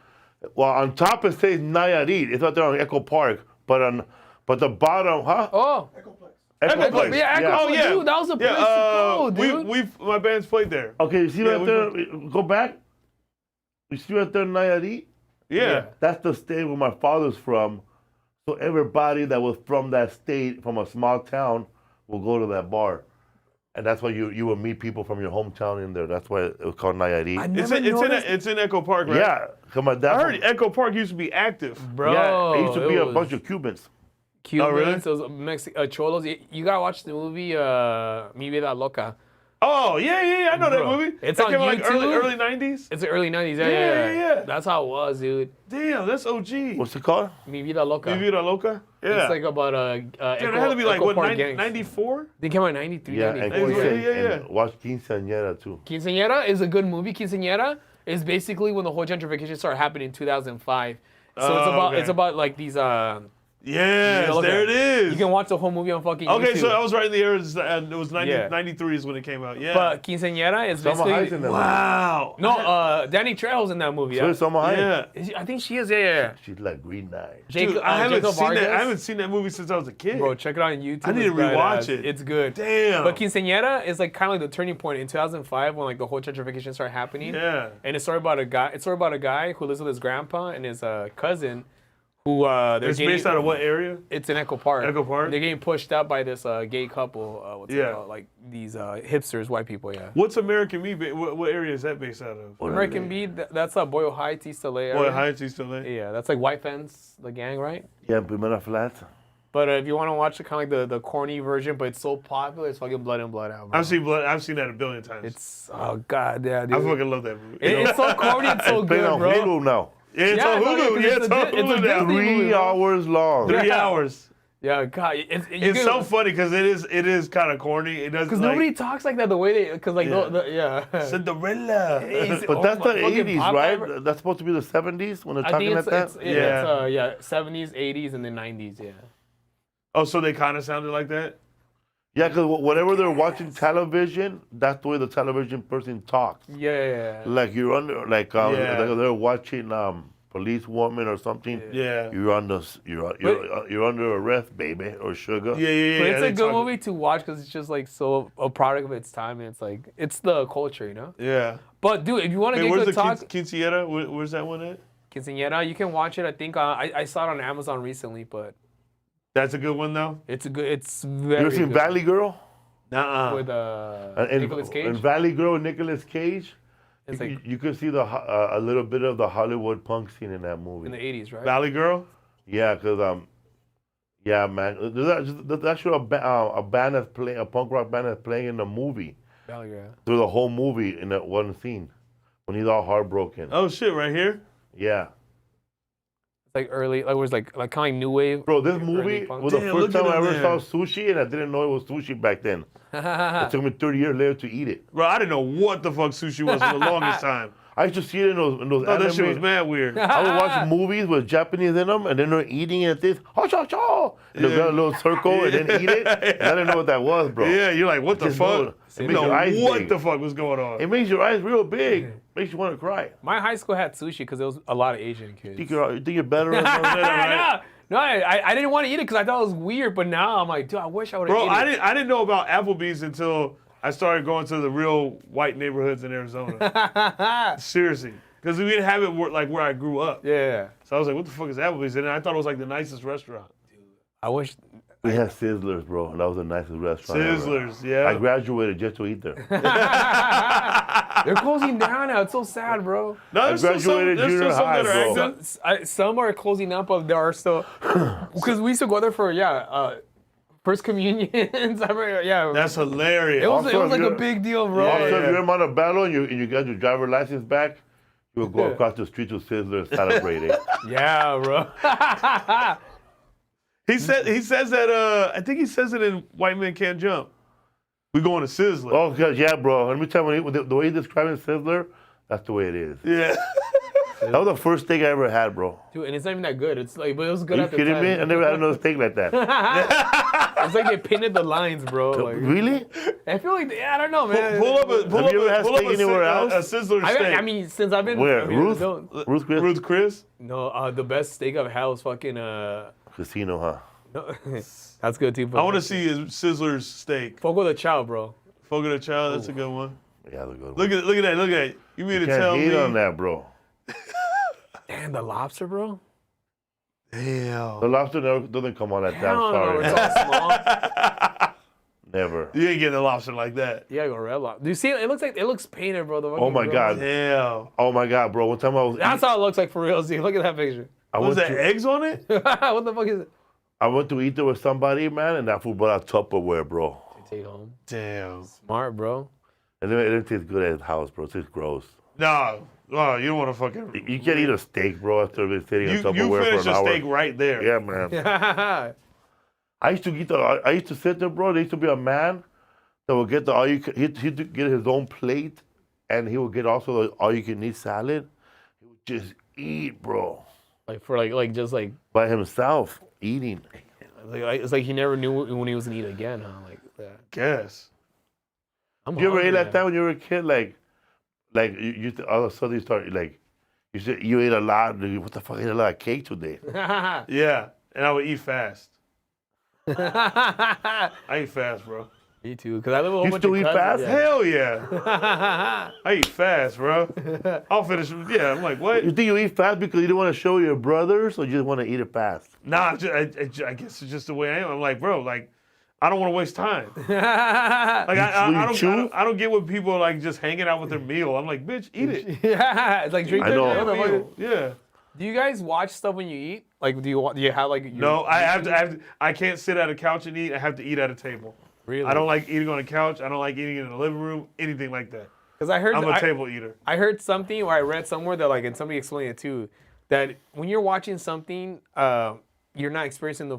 Well, on top it says Nayarit. It's out there on Echo Park, but the bottom, huh? Oh. Echoplex. Yeah, Echo. Oh, yeah. Dude, that was a place to go, dude. My band's played there. Okay, you see right there? Go back. You see right there, Nayarit? Yeah. That's the state where my father's from. So everybody that was from that state, from a small town, will go to that bar. And that's why you will meet people from your hometown in there. That's why it was called Nayarit. It's in Echo Park, right? Yeah. Come on, I heard Echo Park used to be active. Bro. Yeah, it used to be a bunch of Cubans. Cubans, Oh, really? those Cholos. You gotta watch the movie Mi Vida Loca. Oh, yeah. I know that Bro, movie. it's that on came out like YouTube. early 90s. It's the early 90s. Yeah. That's how it was, dude. Damn, that's OG. What's it called? Mi Vida Loca. Mi Vida Loca? Yeah. It's like about Damn, it had to be like, what, 94? They came out in 93, Yeah, 94. and watch Quinceañera too. Quinceañera is a good movie. Quinceañera is basically when the whole gentrification started happening in 2005. So it's about like these Yes, look there at it is. You can watch the whole movie on fucking Okay, YouTube. so I was right in the era. It was 90, Yeah. 93 is when it came out. Yeah. But Quinceañera is Salma Hayek's basically... in that Wow. No, Danny Trejo's in that movie. movie. So is Salma Hayek. Yeah. Is she- I think she is, yeah. She's like Green Knight. Dude, Jacob, I haven't Jacob seen Vargas. that. I haven't seen that movie since I was a kid. Bro, check it out on YouTube. I need to It's rewatch badass. it. It's good. Damn. But Quinceañera is like kind of like the turning point in 2005 when like the whole gentrification started happening. Yeah. And it's a story about a guy who lives with his grandpa and his cousin, who It's based out of what area? It's in Echo Park. Echo Park? They're getting pushed out by this gay couple. What's it Yeah. called? Like these hipsters, white people. Yeah. What's American Me? What area is that based out of? American Me. That's Boyle Heights, East LA. Boy, area. Heights, East LA. Yeah, that's like White Fence, the gang, right? Yeah, Primera Flat. But if you want to watch it, kind of like the corny version, but it's so popular, it's fucking Blood in, Blood Out. Bro. I've seen that a billion times. It's god, yeah, dude. I fucking love that movie. It's so corny and so It's playing good, on bro. Hulu now. Yeah, it's on Hulu. Yeah, it's on Hulu now. Disney movie, 3 bro. hours long. 3 hours. Yeah, God, It's so funny because it is kind of corny. It doesn't because like, nobody talks like that the way they, because like Yeah. yeah. Cinderella. It's- But oh that's my the fucking 80s, pop right? ever- That's supposed to be the 70s when they're I talking think like it's that? Yeah. 70s, 80s, and then 90s, yeah. Oh, so they kind of sounded like that? Yeah, because whenever they're watching television, that's the way the television person talks. Yeah. Like you're under, like Yeah. they're watching Police Woman or something. Yeah. You're under arrest, baby, or sugar. Yeah. But it's they a good talk- movie to watch because it's just like so a product of its time, and it's like it's the culture, you know. Yeah. But dude, if you want to Hey, get where's good the talk, Quinceañera? Where's that one at? Quinceañera, you can watch it. I think I saw it on Amazon recently, but That's a good one though. it's very. You ever seen good. Valley Girl? Nuh-uh. With And Nicolas Cage? And Valley Girl with Nicolas Cage. It's you, like you could see a little bit of the Hollywood punk scene in that movie. in the 80s, right? Valley Girl. Yeah, because yeah, man, there's actually a band that's playing, a punk rock band that's playing in the movie Valley Girl. through the whole movie in that one scene when he's all heartbroken. Oh shit! Right here. Yeah, It's like early, like it was like kind of like new wave. bro, this early movie punk. was the Damn, first look at time I him ever there. saw sushi, and I didn't know it was sushi back then. It took me 30 years later to eat it. Bro, I didn't know what the fuck sushi was for the longest time. I used to see it in those Oh, that shit was anime. mad weird. I would watch movies with Japanese in them, and then they're eating it. This, oh, cha, cha. And they'll Yeah. go in a little circle and then eat it. And I didn't know what that was, bro. Yeah, you're like, what the Just fuck? know- You it makes know your eyes what big. the fuck was going on? It makes your eyes real big. Makes you want to cry. My high school had sushi because there was a lot of Asian kids. You think you're better or something? No, no, I didn't want to eat it because I thought it was weird, but now I'm like, dude, I wish I would have Bro, eaten it. I didn't know about Applebee's until I started going to the real white neighborhoods in Arizona. Seriously. Because we didn't have it where I grew up. Yeah. So I was like, what the fuck is Applebee's? And I thought it was like the nicest restaurant. I wish. We had Sizzlers, bro. And that was the nicest restaurant ever. Sizzlers, I yeah. graduated just to eat there. They're closing down now. It's so sad, bro. No, there's still some, graduated there's still junior some high, that are bro. active. Some are closing up, but there are still. Because we used to go there for, first communions. I remember, yeah. That's hilarious. It was Also, like if a you're- big deal, bro. Also, Yeah. if you're in Montebello and you got your driver's license back, you will go across the street to Sizzler and celebrate it. Yeah, bro. He says that, I think he says it in White Men Can't Jump. We going to Sizzler. Oh, God, yeah, bro. Let me tell you, the way he's describing Sizzler, that's the way it is. Yeah. That was the first steak I ever had, bro. Dude, and it's not even that good. It's like, but it was good Are you at the kidding time. me? I never had another steak like that. It's like they painted the lines, bro. Like, Really? I feel like, I don't know, man. Pull up Have you ever had steak anywhere else? A Sizzler I steak. mean, since I've been. Where? I mean, Ruth? don't- Ruth Chris? Ruth Chris? No, the best steak I've had was fucking. Casino, huh? No, that's good too. I want to see his Sizzler's steak. Fogo de Chao, bro. Fogo de Chao, that's a good one. Yeah, they're good. Look at that. You mean to Can't tell hate me? on that, bro. Damn, the lobster, bro. Damn. The lobster never doesn't come on that damn. Hell no, Sorry. it's all small. Never. You ain't getting a lobster like that. You gotta go red lobster. Do you see it? It looks painted, bro. The Oh fucking my grill. God. Damn. Oh my God, bro. One time I was. That's how it looks like for real. See, look at that picture. Was that eggs on it? What the fuck is it? I went to eat there with somebody, man, and that food brought out Tupperware, bro. Take home. Damn. Smart, bro. And then it didn't taste good at his house, bro. It tastes gross. No. Oh, you don't want to fucking. You can't eat a steak, bro, after been sitting on You Tupperware finish for a an hour. steak right there. Yeah, man. I used to sit there, bro. There used to be a man that would get he'd get his own plate, and he would get also the all-you-can-eat salad. He would just eat, bro. Like for like just like by himself eating. it's like he never knew when he was gonna eat again, huh? Like that. Guess. I'm You ever ate hungry like that when you were a kid? Like you all of a sudden you start like you said you ate a lot. What the fuck? I ate a lot of cake today. now. Yeah, and I would eat fast. I eat fast, bro. Me too, because I live with a whole You bunch still of eat cousins. fast? Hell yeah. I eat fast, bro. I'll finish. Yeah, I'm like, what? You think you eat fast because you don't want to show your brothers, or you just want to eat it fast? Nah, I guess it's just the way I am. I'm like, bro, like, I don't want to waste time. Like, I don't get when people are like just hanging out with their meal. I'm like, bitch, eat it. Yeah, it's like drink I know. their meal. Yeah. Do you guys watch stuff when you eat? Like, do you have like? No, I have to. I can't sit at a couch and eat. I have to eat at a table. Really? I don't like eating on a couch. I don't like eating in the living room. Anything like that. Because I heard I'm a table eater. I heard something, or I read somewhere that like, and somebody explained it too, that when you're watching something, you're not experiencing the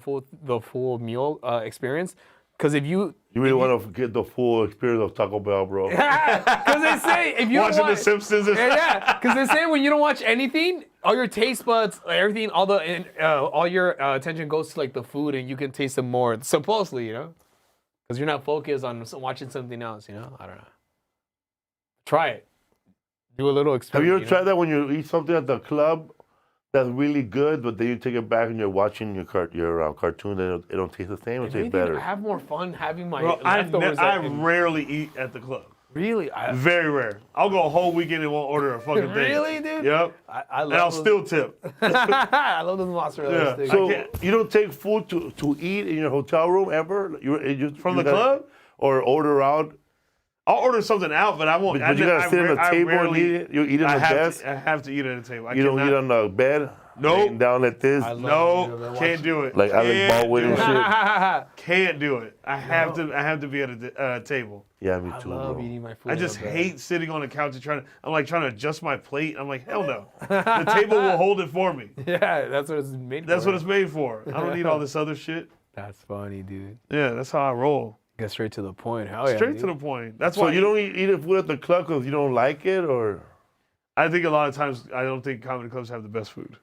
full meal experience. Because if you really want to get the full experience of Taco Bell, bro. Because they say if you Watching The Simpsons. yeah, because they say when you don't watch anything, all your taste buds, everything, all your attention goes to like the food, and you can taste it more. Supposedly, you know, because you're not focused on watching something else. You know, I don't know. Try it. Do a little Have experiment. you ever tried that when you eat something at the club that's really good, but then you take it back and you're watching your cartoon and it don't taste the same? It If tastes anything, better. I have more fun having my Bro, leftovers. I rarely eat at the club. Really? Very rare. I'll go a whole weekend and won't order a fucking thing. Really, dude? Yep. I love And I'll those- still tip. I love those mozzarella Yeah. sticks. So you don't take food to eat in your hotel room ever? From the club? Or order out? I'll order something out, but I won't. But you gotta sit at the table and eat it? You eat on the desk? I have to eat at a table. You don't eat on the bed? Nope. Laying down like this? No, can't do it. Like Alec Can't Baldwin and do it. shit? Can't do it. I have to be at a table. Yeah, me I too, love bro. eating my food. I just on the bed. hate sitting on the couch and trying to adjust my plate. I'm like, hell no. The table will hold it for me. Yeah, that's what it's made for. That's what it's made for. I don't need all this other shit. That's funny, dude. Yeah, that's how I roll. Get straight to the point. Hell yeah. Straight to dude. the point. That's So why you don't eat the food at the club because you don't like it, or? I think a lot of times I don't think comedy clubs have the best food,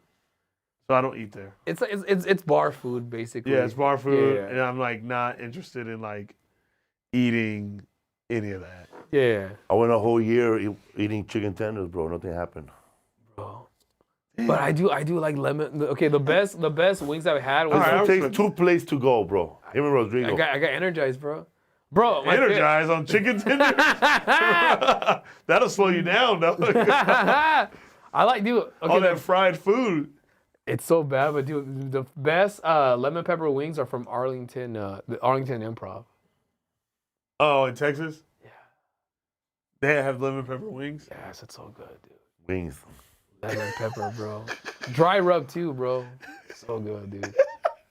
so I don't eat there. It's bar food basically. Yeah, it's bar food, Yeah. and I'm like not interested in like eating any of that. Yeah. I went a whole year eating chicken tenders, bro. Nothing happened. Bro. But I do like lemon. Okay, the best wings I've had was. All right, It takes 2 plates to go, bro. Him and Rodrigo. I got energized, bro. Bro, my Energize on chicken tenders. That'll slow you down, though. I like, dude. Okay, All that fried food. it's so bad, but dude, the best lemon pepper wings are from Arlington, the Arlington Improv. Oh, in Texas? Yeah. They have lemon pepper wings? Yes, it's so good, dude. Wings. Lemon pepper, bro. Dry rub too, bro. So good, dude.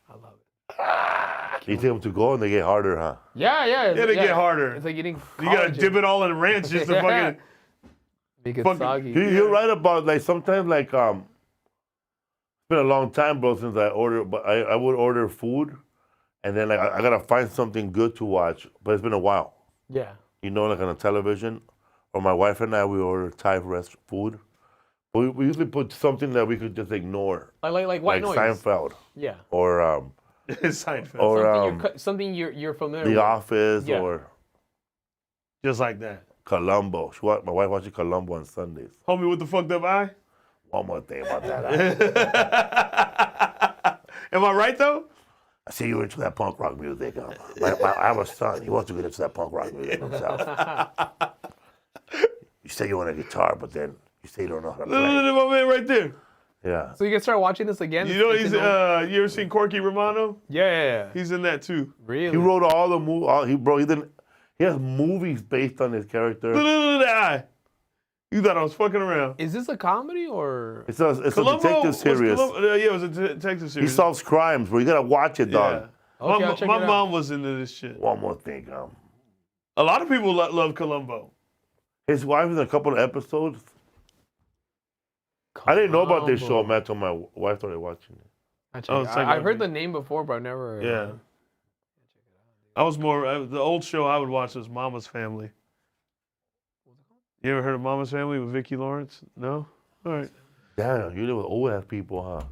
I love it. You take them to go and they get harder, huh? Yeah. Yeah, they get harder. It's like eating. You gotta collagen. dip it all in ranch just to Yeah. fucking... Make it fucking- soggy. You're right about like sometimes like it's been a long time, bro, since I ordered, but I would order food, and then like I gotta find something good to watch, but it's been a while. Yeah. You know, like on the television, or my wife and I we order Thai food, but we usually put something that we could just ignore, Like white noise. Seinfeld Yeah. or Seinfeld. or Something you're familiar The with. Office Yeah. or Just like that. Columbo. My wife watches Columbo on Sundays. Homie with the fucked up eye? One more thing about that. Am I right, though? I see you into that punk rock music. I have a son. He wants to get into that punk rock music himself. You say you want a guitar, but then you say you don't know how to Look play. at my man right there. Yeah. So you can start watching this again. You know, It's he's an old- you ever seen Corky Romano? Yeah. He's in that too. Really. He wrote all the movies. He has movies based on his character. Look at that eye. You thought I was fucking around. Is this a comedy or? It's a detective series. Yeah, it was a detective series. He solves crimes, bro. You gotta watch it, dog. Yeah. Okay, I'll check my it out. mom was into this shit. One more thing. A lot of people love Columbo. His wife in a couple of episodes. I didn't know about this show, man, until my wife started watching it. I've heard the name before, but I've never. Yeah. I was more the old show I would watch was Mama's Family. You ever heard of Mama's Family with Vicki Lawrence? No? All right. Damn, you live with old ass people,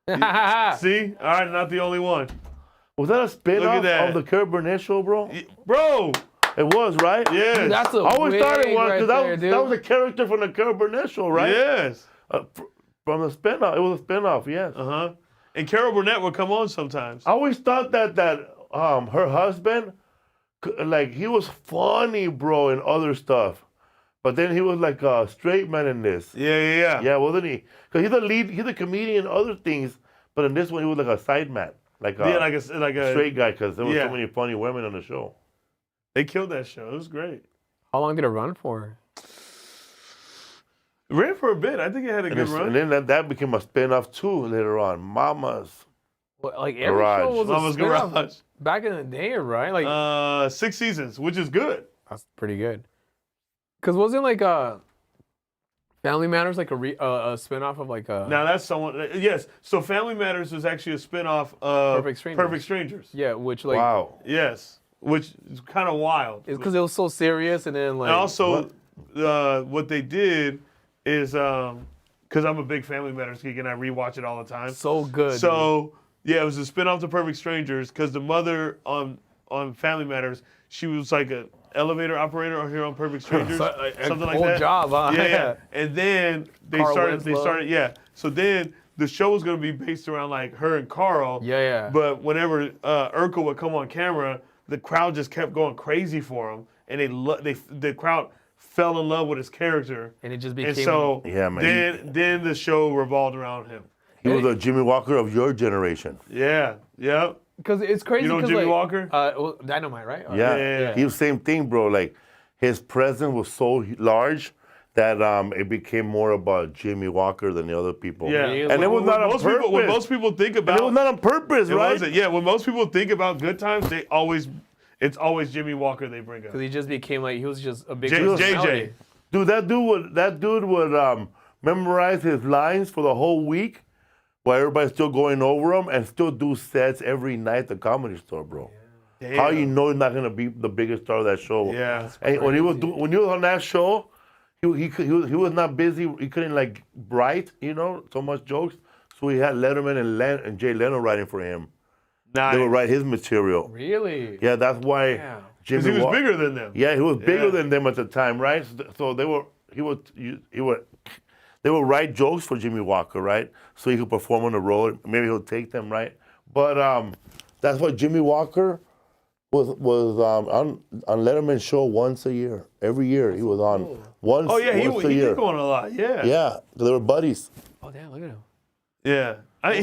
huh? See? All right, not the only one. Was that a spin-off that. of the Kurt Burnett show, bro? Bro! It was, right? Yes. Dude, that's a I always thought it wig was, right because there, that was a character from the Kurt Burnett show, right? Yes. From the spin-off. It was a spin-off, yes. Uh-huh. And Carol Burnett would come on sometimes. I always thought that her husband, like, he was funny, bro, in other stuff. But then he was like a straight man in this. Yeah. Yeah, wasn't he? Because he's a comedian in other things, but in this one he was like a side man. Like a straight guy, because there were so many funny women on the show. They killed that show. It was great. How long did it run for? It ran for a bit. I think it had a good run. And then that became a spin-off too later on. Mama's. Well, like every show was Mama's a spin-off Garage. back in the day, right? Like 6 seasons, which is good. that's pretty good. Cause wasn't like Family Matters like a spin-off of like a Now that's someone. Yes. So Family Matters was actually a spin-off of Perfect Strangers. Yeah, which like Wow. Yes, which is kind of wild. it's because it was so serious, and then like And also, what they did is because I'm a big Family Matters geek and I rewatch it all the time. so good. So yeah, it was a spin-off to Perfect Strangers because the mother on Family Matters, she was like a elevator operator here on Perfect Strangers, something like old that. job, huh? Yeah. And then they Carl started. Winslow. So then the show was going to be based around like her and Carl. Yeah. But whenever Urkel would come on camera, the crowd just kept going crazy for him, and the crowd fell in love with his character. And it just became. And so Yeah, man. then the show revolved around him. He was a Jimmy Walker of your generation. Yeah. Yep. Because it's crazy. You know 'cause, Jimmy like, Walker? Well, Dynamite, right? Yeah. He was same thing, bro. Like, his presence was so large that it became more about Jimmy Walker than the other people. Yeah. And it was not on purpose. When most people think about And it was not on purpose, it right? wasn't. Yeah, when most people think about good times, it's always Jimmy Walker they bring up. Because he just became like he was just a big JJ. personality. Dude, that dude would memorize his lines for the whole week while everybody's still going over them and still do sets every night at the Comedy Store, bro. Damn. How you know he's not gonna be the biggest star of that show? Yeah. And when he was on that show, he was not busy. He couldn't like write, so much jokes. So he had Letterman and Jay Leno writing for him. Nice. They would write his material. Really? Yeah, that's why. Yeah. Because he was bigger than them. Yeah, he was bigger Yeah. than them at the time, right? So they would write jokes for Jimmy Walker, right? So he could perform on the road. Maybe he'll take them, right? But that's why Jimmy Walker was on Letterman's show once a year. Every year he was on once. Oh yeah, once a he year. did go on a lot. Yeah. Yeah, they were buddies. Oh damn! Look at him. Yeah. I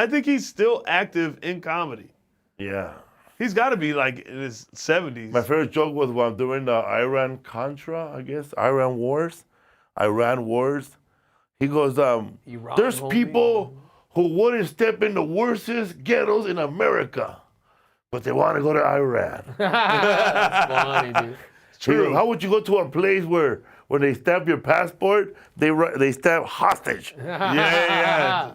think he's still active in comedy. Yeah. He's got to be like in his 70s. My favorite joke was during the Iran Wars. He goes, there's people who wouldn't step in the worstest ghettos in America, but they want to go to Iran. That's funny, dude. True. How would you go to a place where when they stamp your passport, they stamp hostage? Yeah.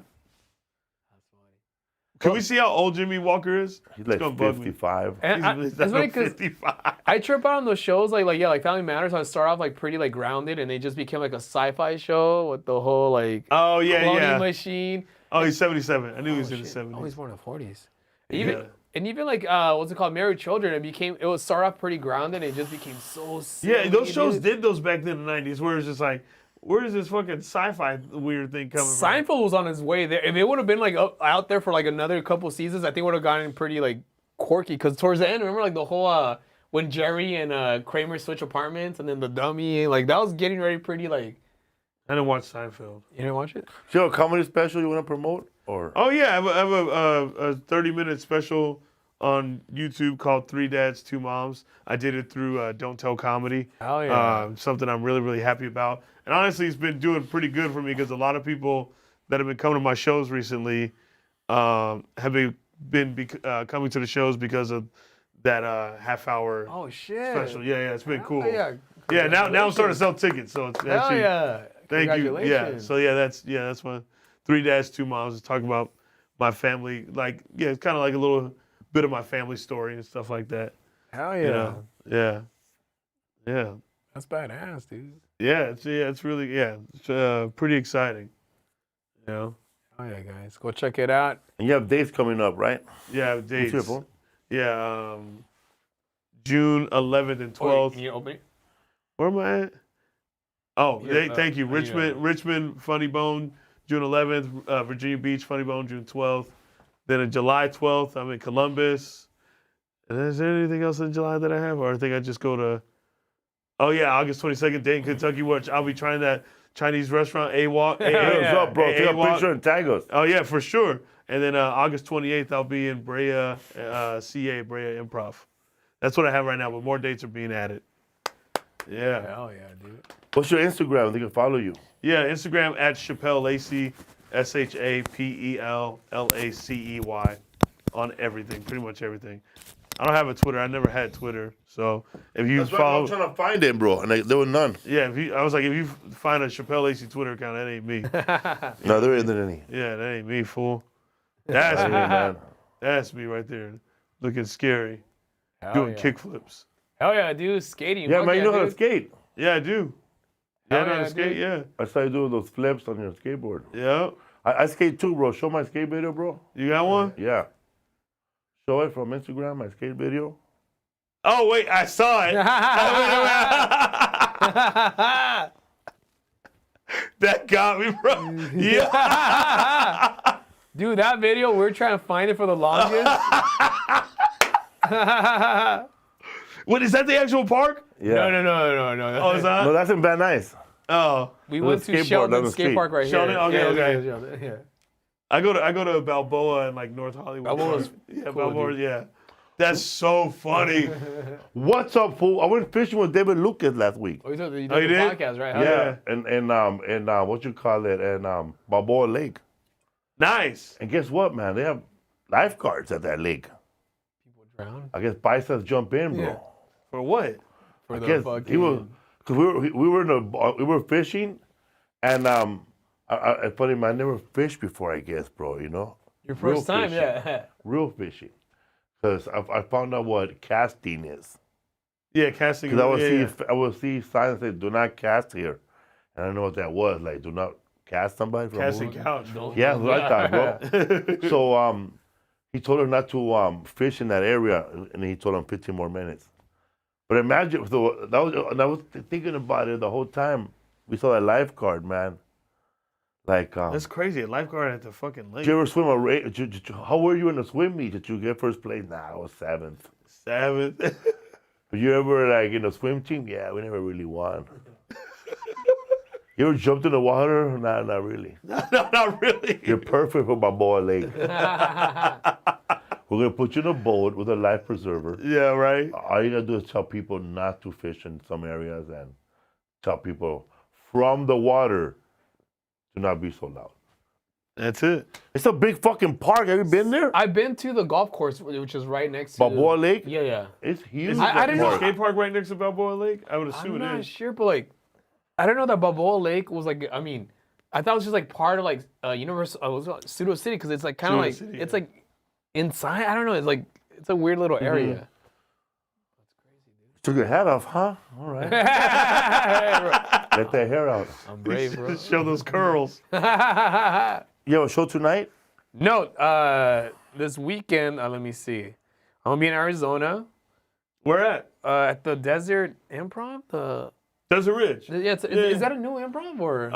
Can we see how old Jimmy Walker is? He's like 55. And He's it's funny 'cause 55. I trip out on those shows like Family Matters. How it started off like pretty like grounded, and they just became like a sci-fi show with the whole like Oh cloning machine. Oh, he's 77. I knew he was in his Shit. 70s. Oh, he's born in the 40s. Even like what's it called, Married Children. It would start off pretty grounded, and it just became so silly. Yeah, those shows did those back then in the 90s, where it's just like, where is this fucking sci-fi weird thing coming from? Seinfeld was on his way there. If it would have been like out there for like another couple seasons, I think it would have gotten pretty like quirky. Because towards the end, remember like the whole when Jerry and Kramer switch apartments, and then the dummy, like that was getting ready pretty like. I didn't watch Seinfeld. You didn't watch it? Do you have a comedy special you want to promote? Or Oh yeah, I have a 30-minute special on YouTube called 3 Dads, 2 Moms. I did it through Don't Tell Comedy. Hell yeah. Something I'm really, really happy about. And honestly, it's been doing pretty good for me because a lot of people that have been coming to my shows recently have been coming to the shows because of that half-hour Oh shit. special. Yeah, it's been cool. Yeah. Yeah, now I'm starting to sell tickets, so it's Hell actually yeah. thank you. Yeah, Congratulations. so that's my 3 Dads, 2 Moms. It's talking about my family, like it's kind of like a little bit of my family story and stuff like that. Hell You yeah. know? Yeah. That's badass, dude. Yeah, it's really it's pretty exciting. You know. Oh yeah, guys, go check it out. And you have dates coming up, right? Yeah, What's dates. your phone? Yeah, June 11th and 12th. Oh, can you open it? Where am I at? Oh, Yeah, thank you. I need a- Richmond, Funny Bone, June 11th. Virginia Beach, Funny Bone, June 12th. Then on July 12th, I'm in Columbus. And is there anything else in July that I have? Or I think I just go to, oh yeah, August 22nd, Dayton, Kentucky, which I'll be trying that Chinese restaurant, A-Walk. Hey, what's up, bro? Take a A-Walk. picture and tag us. Oh yeah, for sure. And then August 28th, I'll be in Brea, CA, Brea Improv. That's what I have right now, but more dates are being added. Yeah. Hell yeah, dude. What's your Instagram? They can follow you. Yeah, Instagram at Shapel Lacey, ShapelLacey, on everything, pretty much everything. I don't have a Twitter. I never had Twitter. So if you That's why follow, I'm trying to find it, bro. And there were none. yeah, I was like, if you find a Shapel Lacey Twitter account, that ain't me. No, there isn't any. Yeah, that ain't me, fool. Hey, That's me, man. that's me right there, looking scary, Hell doing yeah. kickflips. Hell yeah, dude. Skating. Yeah, Fuck man, you know how to dude. skate. Yeah, I do. Yeah, I Hell know how yeah, to skate. dude. Yeah, I started doing those flips on your skateboard. yeah. I skate too, bro. Show my skate video, bro. You got one? Yeah. Show it from Instagram, my skate video. Oh wait, I saw it. That got me, bro. Yeah. Dude, that video, we're trying to find it for the longest. What, is that the actual park? Yeah. No. Oh, is that? No, that's in Van Nuys. Oh, We There's went a to skateboard Sheldon down the Skate street. Park right Sheldon? here. Okay, yeah, okay. Sheldon, yeah. I go to Balboa in like North Hollywood. Balboa's yeah, cool, Balboa. dude. Yeah, that's so funny. What's up, fool? I went fishing with David Lucas last week. Oh, you did you the did? podcast, right? Hell Yeah, and what you call it, and Balboa Lake. Nice. And guess what, man? They have lifeguards at that lake. People drown I guess biceps jump in, bro. Yeah. For what? for I the guess fucking. he was, cause we were fishing, and it's funny, man. I never fished before, I guess, bro. You know, Your real first time, fishing. yeah. real fishing, cause I found out what casting is. Yeah, casting. Cause yeah. I would see signs that do not cast here, and I don't know what that was. Like, do not cast somebody from a Casting movie. couch. Yeah, that's what I thought, bro. So he told her not to fish in that area, and he told him 15 more minutes. But imagine, so and I was thinking about it the whole time. We saw that lifeguard, man. Like, That's crazy. A lifeguard at the fucking lake. did you ever swim a race? How were you in the swim meet? Did you get first place? Nah, I was seventh. Seventh. Were you ever like in a swim team? Yeah, we never really won. You ever jumped in the water? Nah, not really. No, not really. You're perfect for Balboa Lake. We're gonna put you in a boat with a life preserver. Yeah, right. All you gotta do is tell people not to fish in some areas and tell people from the water to not be so loud. That's it. It's a big fucking park. Have you been there? I've been to the golf course, which is right next to Balboa Lake? Yeah. It's huge. Is I didn't there know- a skate park right next to Balboa Lake? I would assume I'm it not is. sure, but like, I don't know that Balboa Lake was like. I mean, I thought it was just like part of like Universal Studio City because it's like kind of like Studio City, it's yeah. like inside. I don't know. It's like it's a weird little area. Took your hat off, huh? All right. Let that hair out. I'm brave, bro. Show those curls. You have a show tonight? No, this weekend. Let me see. I'm gonna be in Arizona Where at? at the Desert Improv. Desert Ridge. Yeah, is that a new improv or?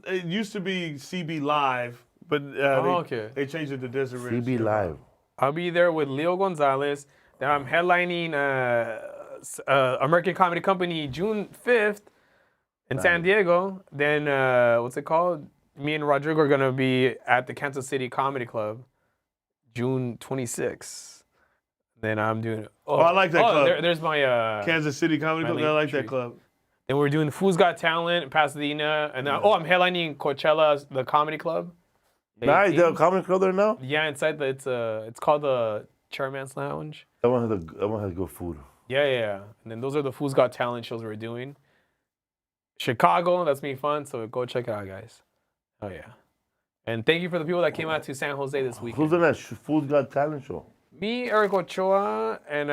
It used to be CB Live, but okay. they changed it to Desert Ridge. CB Live. I'll be there with Leo Gonzalez. Then I'm headlining American Comedy Company June 5th in San Diego. Then what's it called? Me and Rodrigo are gonna be at the Kansas City Comedy Club June 26th. Then I'm doing. Oh, I like that club. There's my. Kansas City Comedy my Club. link I like that tree. club. Then we're doing Who's Got Talent in Pasadena, and then I'm headlining Coachella, the comedy club. Nice. 18th. They have a comedy club there now? Yeah, inside it's called the Chairman's Lounge. That one has good food. Yeah. And then those are the Who's Got Talent shows we're doing. Chicago, that's me fun. So go check it out, guys. Oh yeah. And thank you for the people that came out to San Jose this weekend. Who's in that Food's Got Talent show? Me, Eric Ochoa, and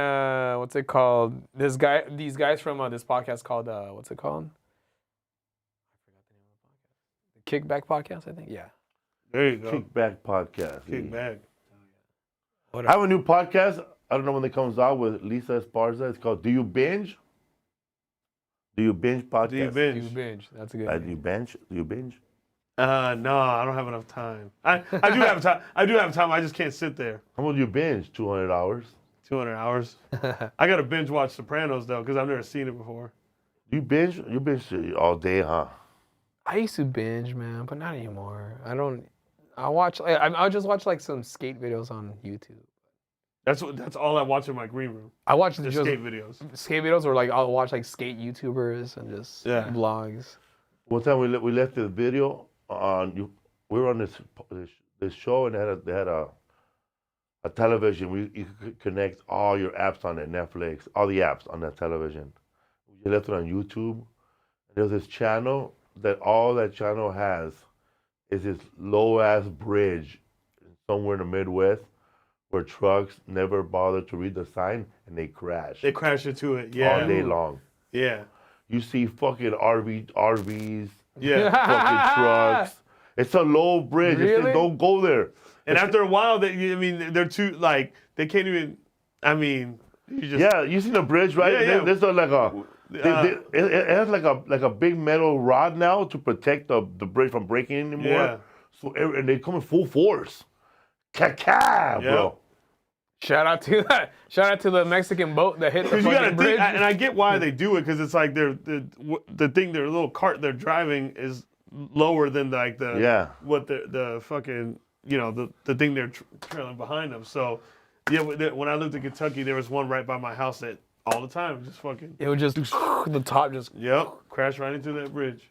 what's it called? These guys from this podcast called what's it called? I forgot the name of the podcast. The Kickback Podcast, I think. Yeah. There you go. Kickback podcast. Kickback. I have a new podcast. I don't know when it comes out with Lisa Esparza. It's called Do You Binge? Do You Binge podcast? Do you binge? You binge. That's a good. Do you binge? Do you binge? No, I don't have enough time. I do have time. I do have time. I just can't sit there. How much do you binge? 200 hours? 200 hours. I got to binge watch Sopranos though, because I've never seen it before. You binge? You binge all day, huh? I used to binge, man, but not anymore. I don't. I'll just watch like some skate videos on YouTube. That's all I watch in my green room. I watch The just skate videos. skate videos, or like I'll watch like skate YouTubers and just vlogs. One time we left this video on we were on this show, and they had a television. You could connect all your apps on it, Netflix, all the apps on that television. You left it on YouTube. And there's this channel that all that channel has is this low ass bridge somewhere in the Midwest where trucks never bother to read the sign and they crash. They crash into it. all day long. Yeah. You see fucking RVs, Yeah. fucking trucks. It's a low bridge. It Really? says don't go there. And after a while, they're too like they can't even. I mean, you just Yeah, you see the bridge, right? Yeah, yeah. There's it has like a big metal rod now to protect the bridge from breaking anymore. Yeah. So and they come in full force. Bro. Shout out to the Mexican boat that hit the Because you fucking gotta bridge. think, and I get why they do it, because it's like their little cart they're driving is lower than like what the fucking the thing they're trailing behind them. So yeah, when I lived in Kentucky, there was one right by my house that all the time just fucking It would just the top just. crash right into that bridge.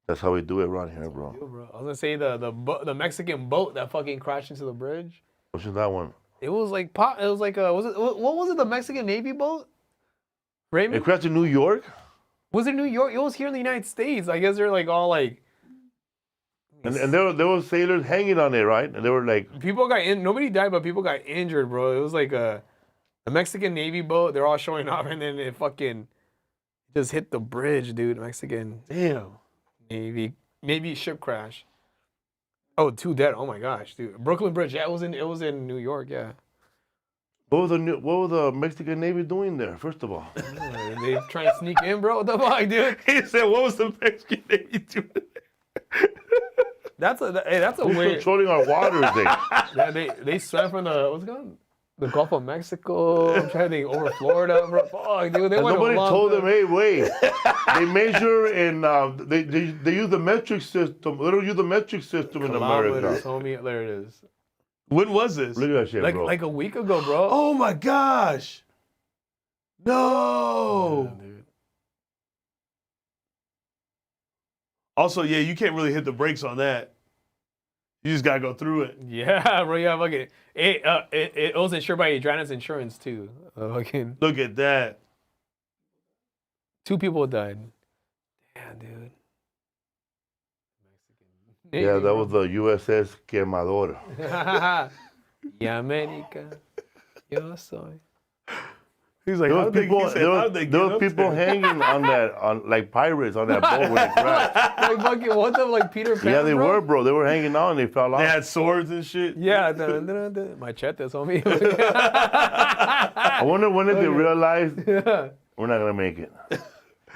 That's how we do it around here, bro. Bro, I was gonna say the Mexican boat that fucking crashed into the bridge. What's that one? It was like what was it, the Mexican Navy boat? Raymond? It crashed in New York? Was it New York? It was here in the United States. I guess they're like all like. And there were sailors hanging on it, right? And they were like, People got in. Nobody died, but people got injured, bro. It was like a Mexican Navy boat. They're all showing off, and then it fucking just hit the bridge, dude. Mexican Damn. Navy ship crash. Oh, 2 dead. Oh my gosh, dude. Brooklyn Bridge. Yeah, it was in New York. Yeah. what was the Mexican Navy doing there? First of all, They try and sneak in, bro. What the fuck, dude? He said, "What was the Mexican Navy doing?" That's a who's weird. controlling our waters? Yeah, they swam from what's it called? The Gulf of Mexico. I'm trying to think over Florida, bro. Fuck, dude. They went Nobody along told the- them, hey, wait. They measure in they use the metric system. They don't use the metric system in Kilometers, America. homie. There it is. When was this? Look at that shit, bro. Like a week ago, bro. Oh my gosh! No. Yeah, dude. Also, yeah, you can't really hit the brakes on that. You just gotta go through it. Yeah, bro. Yeah, fucking. It was insured by Adriana's insurance too. Fucking Look at that. 2 people died. Damn, dude. Yeah, that was the USS Quemador. Y América, yo soy. He's like, There how was did people, they, he said, there how was, did they there get was up people there? hanging on like pirates on that boat when it crashed. Like fucking what the like Peter Pan. Yeah, they bro? were, bro. They were hanging on. They fell off. They had swords and shit. Yeah, machetes, homie. I wonder when did they realize we're not gonna make it.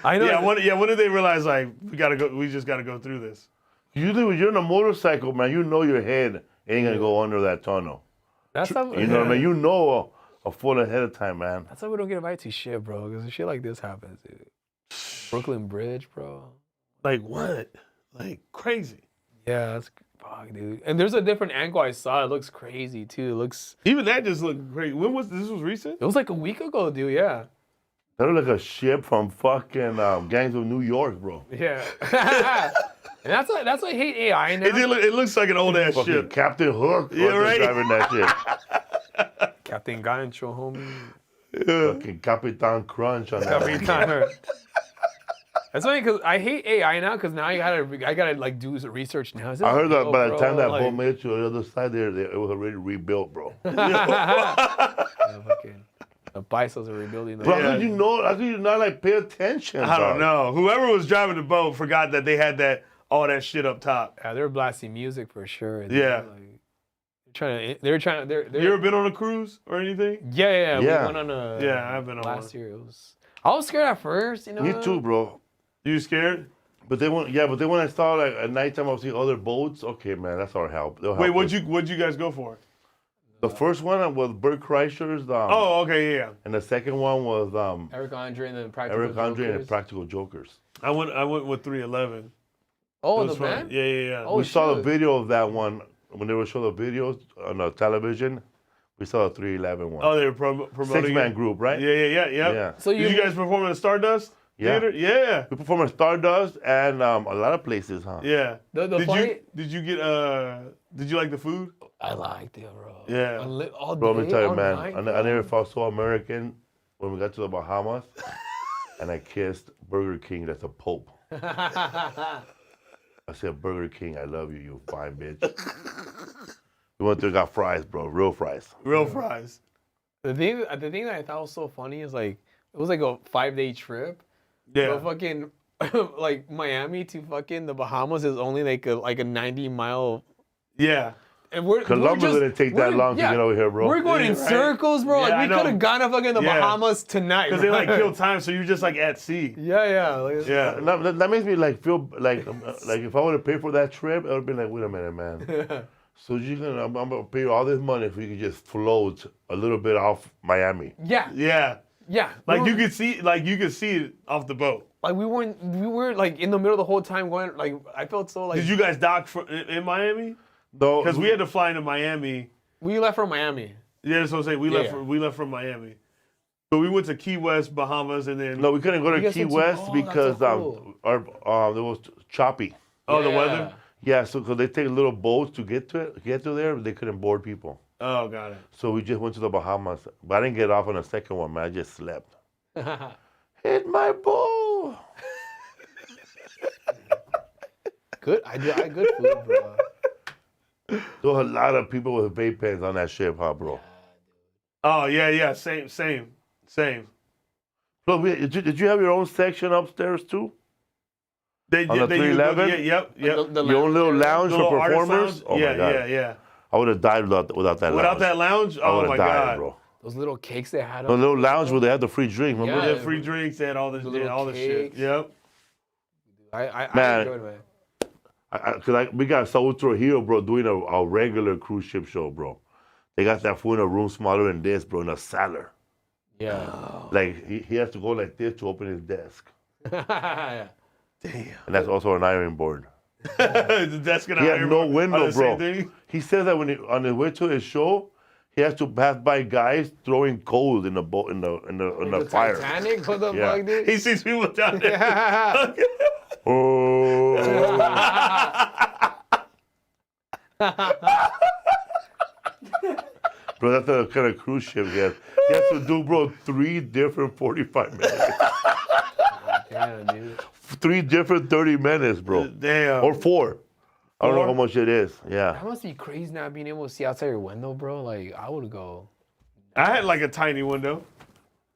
I know. When did they realize like we just gotta go through this? Usually when you're on a motorcycle, man, you know your head ain't gonna go under that tunnel. That's how. You know what I mean? You know a full ahead of time, man. That's why we don't get invited to shit, bro. Because shit like this happens, dude. Brooklyn Bridge, bro. Like what? Like crazy. Yeah, that's fuck, dude. And there's a different angle I saw. It looks crazy too. It looks. Even that just looked crazy. When was this? Was recent? It was like a week ago, dude. Yeah. That looked like a ship from fucking Gangs of New York, bro. Yeah. And that's why I hate AI now. It looks like an old ass Fucking ship. Captain Hook Yeah, fucking right. driving that shit. Captain Gancho, homie. Yeah. Fucking Capitan Crunch on that. Every time. That's funny because I hate AI now because now I gotta like do some research now. I heard that by the time that boat made it to the other side there, it was already rebuilt, bro. The bicycles are rebuilding. Bro, how could you know? How could you not like pay attention? I don't know. Whoever was driving the boat forgot that they had all that shit up top. Yeah, they're blasting music for sure. Yeah. They're trying to. You ever been on a cruise or anything? Yeah. We went on a. Yeah, I've been on last one. year. I was scared at first, you know. Me too, bro. You scared? But then when I saw like at nighttime I was seeing other boats. Okay, man, that's our help. Wait, what'd you guys go for? The first one was Bert Kreischer's. Oh, okay, yeah. And the second one was Eric Andre and the Practical Jokers. and the Practical Jokers. I went with 311. Oh, the band? Yeah. Oh, we saw the video of that one when they were showing the videos on the television. We saw the 311 one. Oh, they were promoting 6-man group, right? Yeah. So Did you guys perform at Stardust Theater? Yeah. We performed at Stardust and a lot of places, huh? Yeah. Did you like the food? I liked it, bro. Yeah. All day, Bro, let me tell you, all man, night, I never felt so American when we got to the Bahamas and I kissed Burger King, that's a Pope. I said, Burger King, I love you, you fine bitch. We went there and got fries, bro, real fries. Real fries. The thing that I thought was so funny is like, it was like a 5-day trip. Yeah. But fucking, like Miami to fucking the Bahamas is only like a 90-mile. Yeah. And Columbus didn't take that long to get over here, bro. We're going in circles, bro. Yeah, like we could have gone to fucking the Bahamas tonight. Because they like kill time, so you're just like at sea. Yeah. That makes me like feel like if I would have paid for that trip, it would have been like, wait a minute, man. So I'm gonna pay you all this money if we could just float a little bit off Miami. Yeah. Like you could see it off the boat. Like we were like in the middle the whole time going, like I felt so like. Did you guys dock in Miami? No, because we had to fly into Miami. We left from Miami. Yeah, that's what I'm saying. We left from Miami. But we went to Key West, Bahamas, and then. No, we couldn't go to Key West because there was choppy. Oh, the weather. Yeah, so because they take little boats to get to there, but they couldn't board people. Oh, got it. So we just went to the Bahamas, but I didn't get off on the second one, man. I just slept. Hit my bowl. Good. I good food, bro. There was a lot of people with vape pens on that ship, huh, bro? Oh yeah. Same. So did you have your own section upstairs too? On the 311? Yep. Your own little lounge for performers? Oh my God. Yeah. I would have died without that lounge. Without that lounge? Oh my God. Bro. Those little cakes they had. The little lounge where they had the free drink, remember? They had free drinks, they had all this, all the shit. Yep. I enjoyed it, man. Cause we got Saul Trujillo, bro, doing a regular cruise ship show, bro. They got that fool in a room smaller than this, bro, in a cellar. Yeah. Like he has to go like this to open his desk. Yeah. Damn. And that's also an iron board. The desk and he had no board window, bro. He said that when on his way to his show, he has to pass by guys throwing coal in the boat in the fire. Titanic? What the fuck, dude? He sees people down there. Yeah. Oh. Bro, that's the kind of cruise ship he has. He has to do, bro, 3 different 45 minutes. Damn, dude. 3 different 30 minutes, bro. Damn. Or 4. I don't know how much it is. Yeah. That must be crazy not being able to see outside your window, bro. Like, I would go. I had like a tiny window.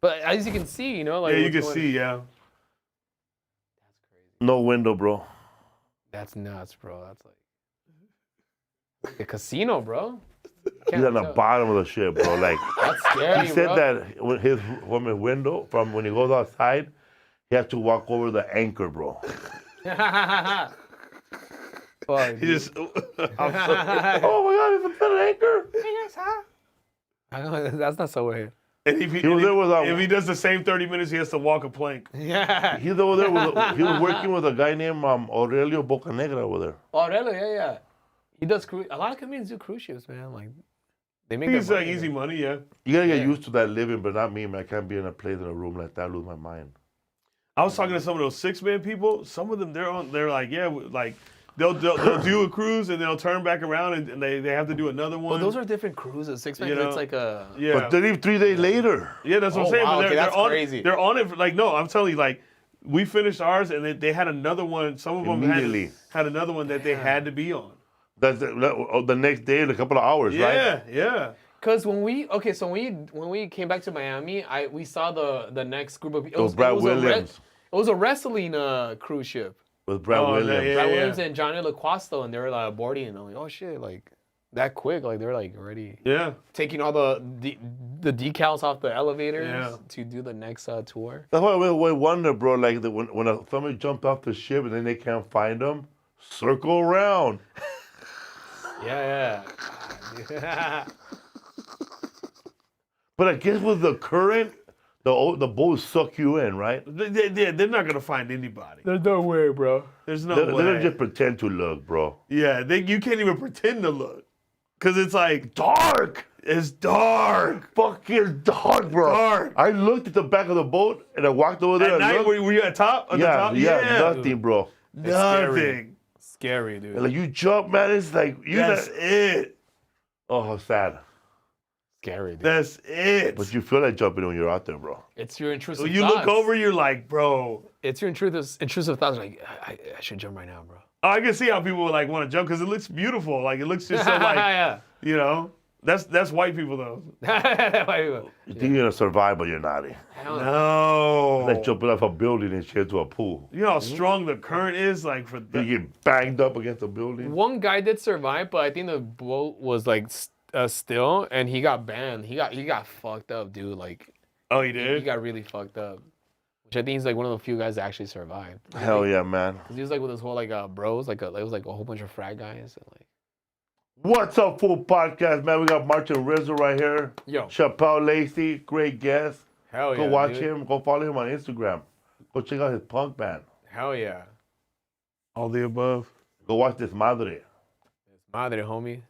But as you can see, you know, like. Yeah, you can see, yeah. That's crazy. No window, bro. That's nuts, bro. That's like a casino, bro. He's on the bottom of the ship, bro. Like that's scary, he said bro. that when from his window, from when he goes outside, he has to walk over the anchor, bro. Fuck, He just. Oh my God, is that an anchor? I know, that's not so weird. And if he does the same 30 minutes, he has to walk a plank. Yeah. He's over there. He was working with a guy named Aurelio Bocanegra over there. Aurelio, yeah. He does cruise. A lot of comedians do cruise ships, man. Like, they make. It's like easy money, yeah. You gotta get used to that living, but not me, man. I can't be in a place in a room like that. I lose my mind. I was talking to some of those 6-man people. Some of them, they're like, yeah, like they'll do a cruise and they'll turn back around and they have to do another one. Well, those are different cruises. 6-man, You know? it's like a. Yeah. But they leave 3 days later. Yeah, that's what I'm saying. Wow, But okay, that's crazy. They're on it. Like, no, I'm telling you, like, we finished ours, and they had another one. Some of them Immediately. had another one that they had to be on. That's the next day in a couple of hours, right? Yeah, yeah. Cause when we came back to Miami, we saw the next group of people. Those Brad Williams. It was a wrestling cruise ship. With Brad Williams. yeah. Brad Williams and Johnny LaQuasto, and they were like boarding, and I'm like, oh shit, like that quick, like they're like already taking all the decals off the elevators to do the next tour. That's why we wonder, bro. Like when somebody jumped off the ship and then they can't find them, circle around. Yeah. But I guess with the current, the boats suck you in, right? They're not gonna find anybody. There's no way, bro. There's no They're way. gonna just pretend to look, bro. Yeah, you can't even pretend to look, cause it's like Dark. it's dark. Fucking dark, bro. Dark. I looked at the back of the boat and I walked over there. At and night, looked. were you at top? On the top? Nothing, bro. Nothing. Scary, dude. Like you jump, man. It's like That's it. Oh, how sad. Scary, dude. That's it. But you feel like jumping when you're out there, bro. It's your intrusive When you thoughts. look over, you're like, bro. It's your intrusive thoughts. Like, I should jump right now, bro. Oh, I can see how people would like want to jump because it looks beautiful. Like it looks just so like, you know. That's white people though. You think you're gonna survive, but you're not. No. Like jumping off a building and shit to a pool. You know how strong the current is, like for that. You get banged up against a building. One guy did survive, but I think the boat was like still, and he got banned. He got fucked up, dude. Like, Oh, he he did. got really fucked up. Which I think he's like one of the few guys that actually survived. Hell yeah, man. Cause he was like with his whole like bros, like it was like a whole bunch of frat guys. And, like, What's up, full podcast, man? We got Martin Rizzo right here. yo, Shapel Lacey, great guest. hell yeah, Go watch dude. him. Go follow him on Instagram. Go check out his punk band. Hell yeah, All the above. Go watch this madre. it's madre, homie.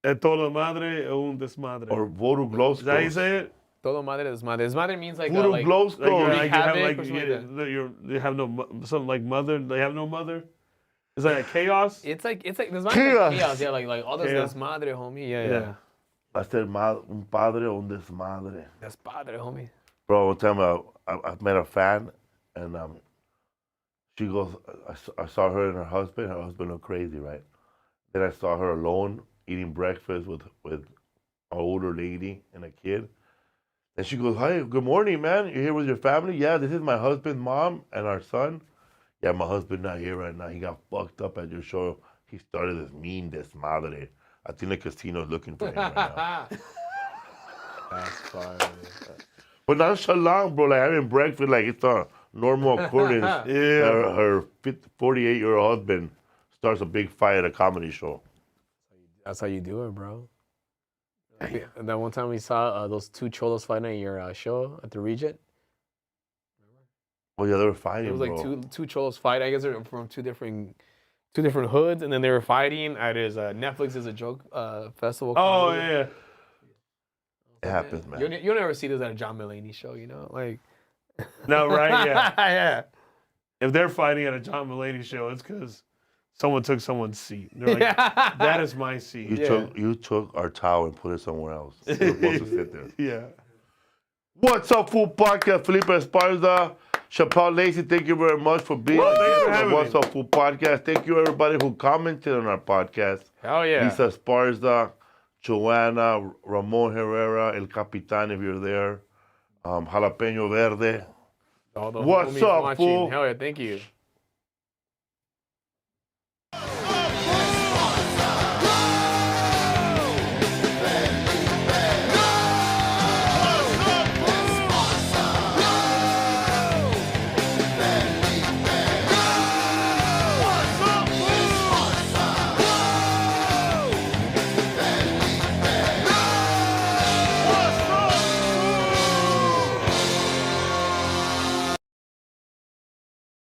Toda madre o un desmadre. Or Voodoo Glow Is that how you say it? Todo madre es madre. Desmadre means like Voodoo like Glow Like, you're, Stone. like you have havoc like or something like they have no something like mother. They have no mother. Is that like chaos? it's like desmadre Chaos. like chaos. Yeah, like all this Chaos. desmadre, homie. Yeah. Yeah. I said un padre o un desmadre. That's padre, homie. Bro, one time I met a fan, and she goes, I saw her and her husband. Her husband looked crazy, right? Then I saw her alone eating breakfast with an older lady and a kid. And she goes, hi, good morning, man. You're here with your family? Yeah, this is my husband's mom and our son. Yeah, my husband not here right now. He got fucked up at your show. He started this mean desmadre. I think the casino's looking for him right now. That's fire. But nonchalant, bro. Like having breakfast, like it's a normal occurrence. Yeah. Her 48-year-old husband starts a big fight at a comedy show. That's how you do it, bro. And that one time we saw those two cholos fighting at your show at the Regent. Well, yeah, they were fighting, It was like bro. two cholos fight. I guess they're from two different hoods, and then they were fighting at his Netflix is a joke festival. Oh comedy. yeah. It happens, man. You'll never see this at a John Mulaney show, you know, like. No, right? Yeah. yeah. If they're fighting at a John Mulaney show, it's because someone took someone's seat. They're like, that is my seat. You took our towel and put it somewhere else. We're supposed to sit there. Yeah. What's up, full podcast? Felipe Esparza, Shapel Lacey, thank you very much for being Well, thanks here for on having the What's me. Up, full podcast. Thank you, everybody who commented on our podcast. Hell yeah. Lisa Esparza, Joanna, Ramon Herrera, El Capitan, if you're there, Jalapeño Verde. All the What's homies up, watching. fool? Hell yeah, thank you.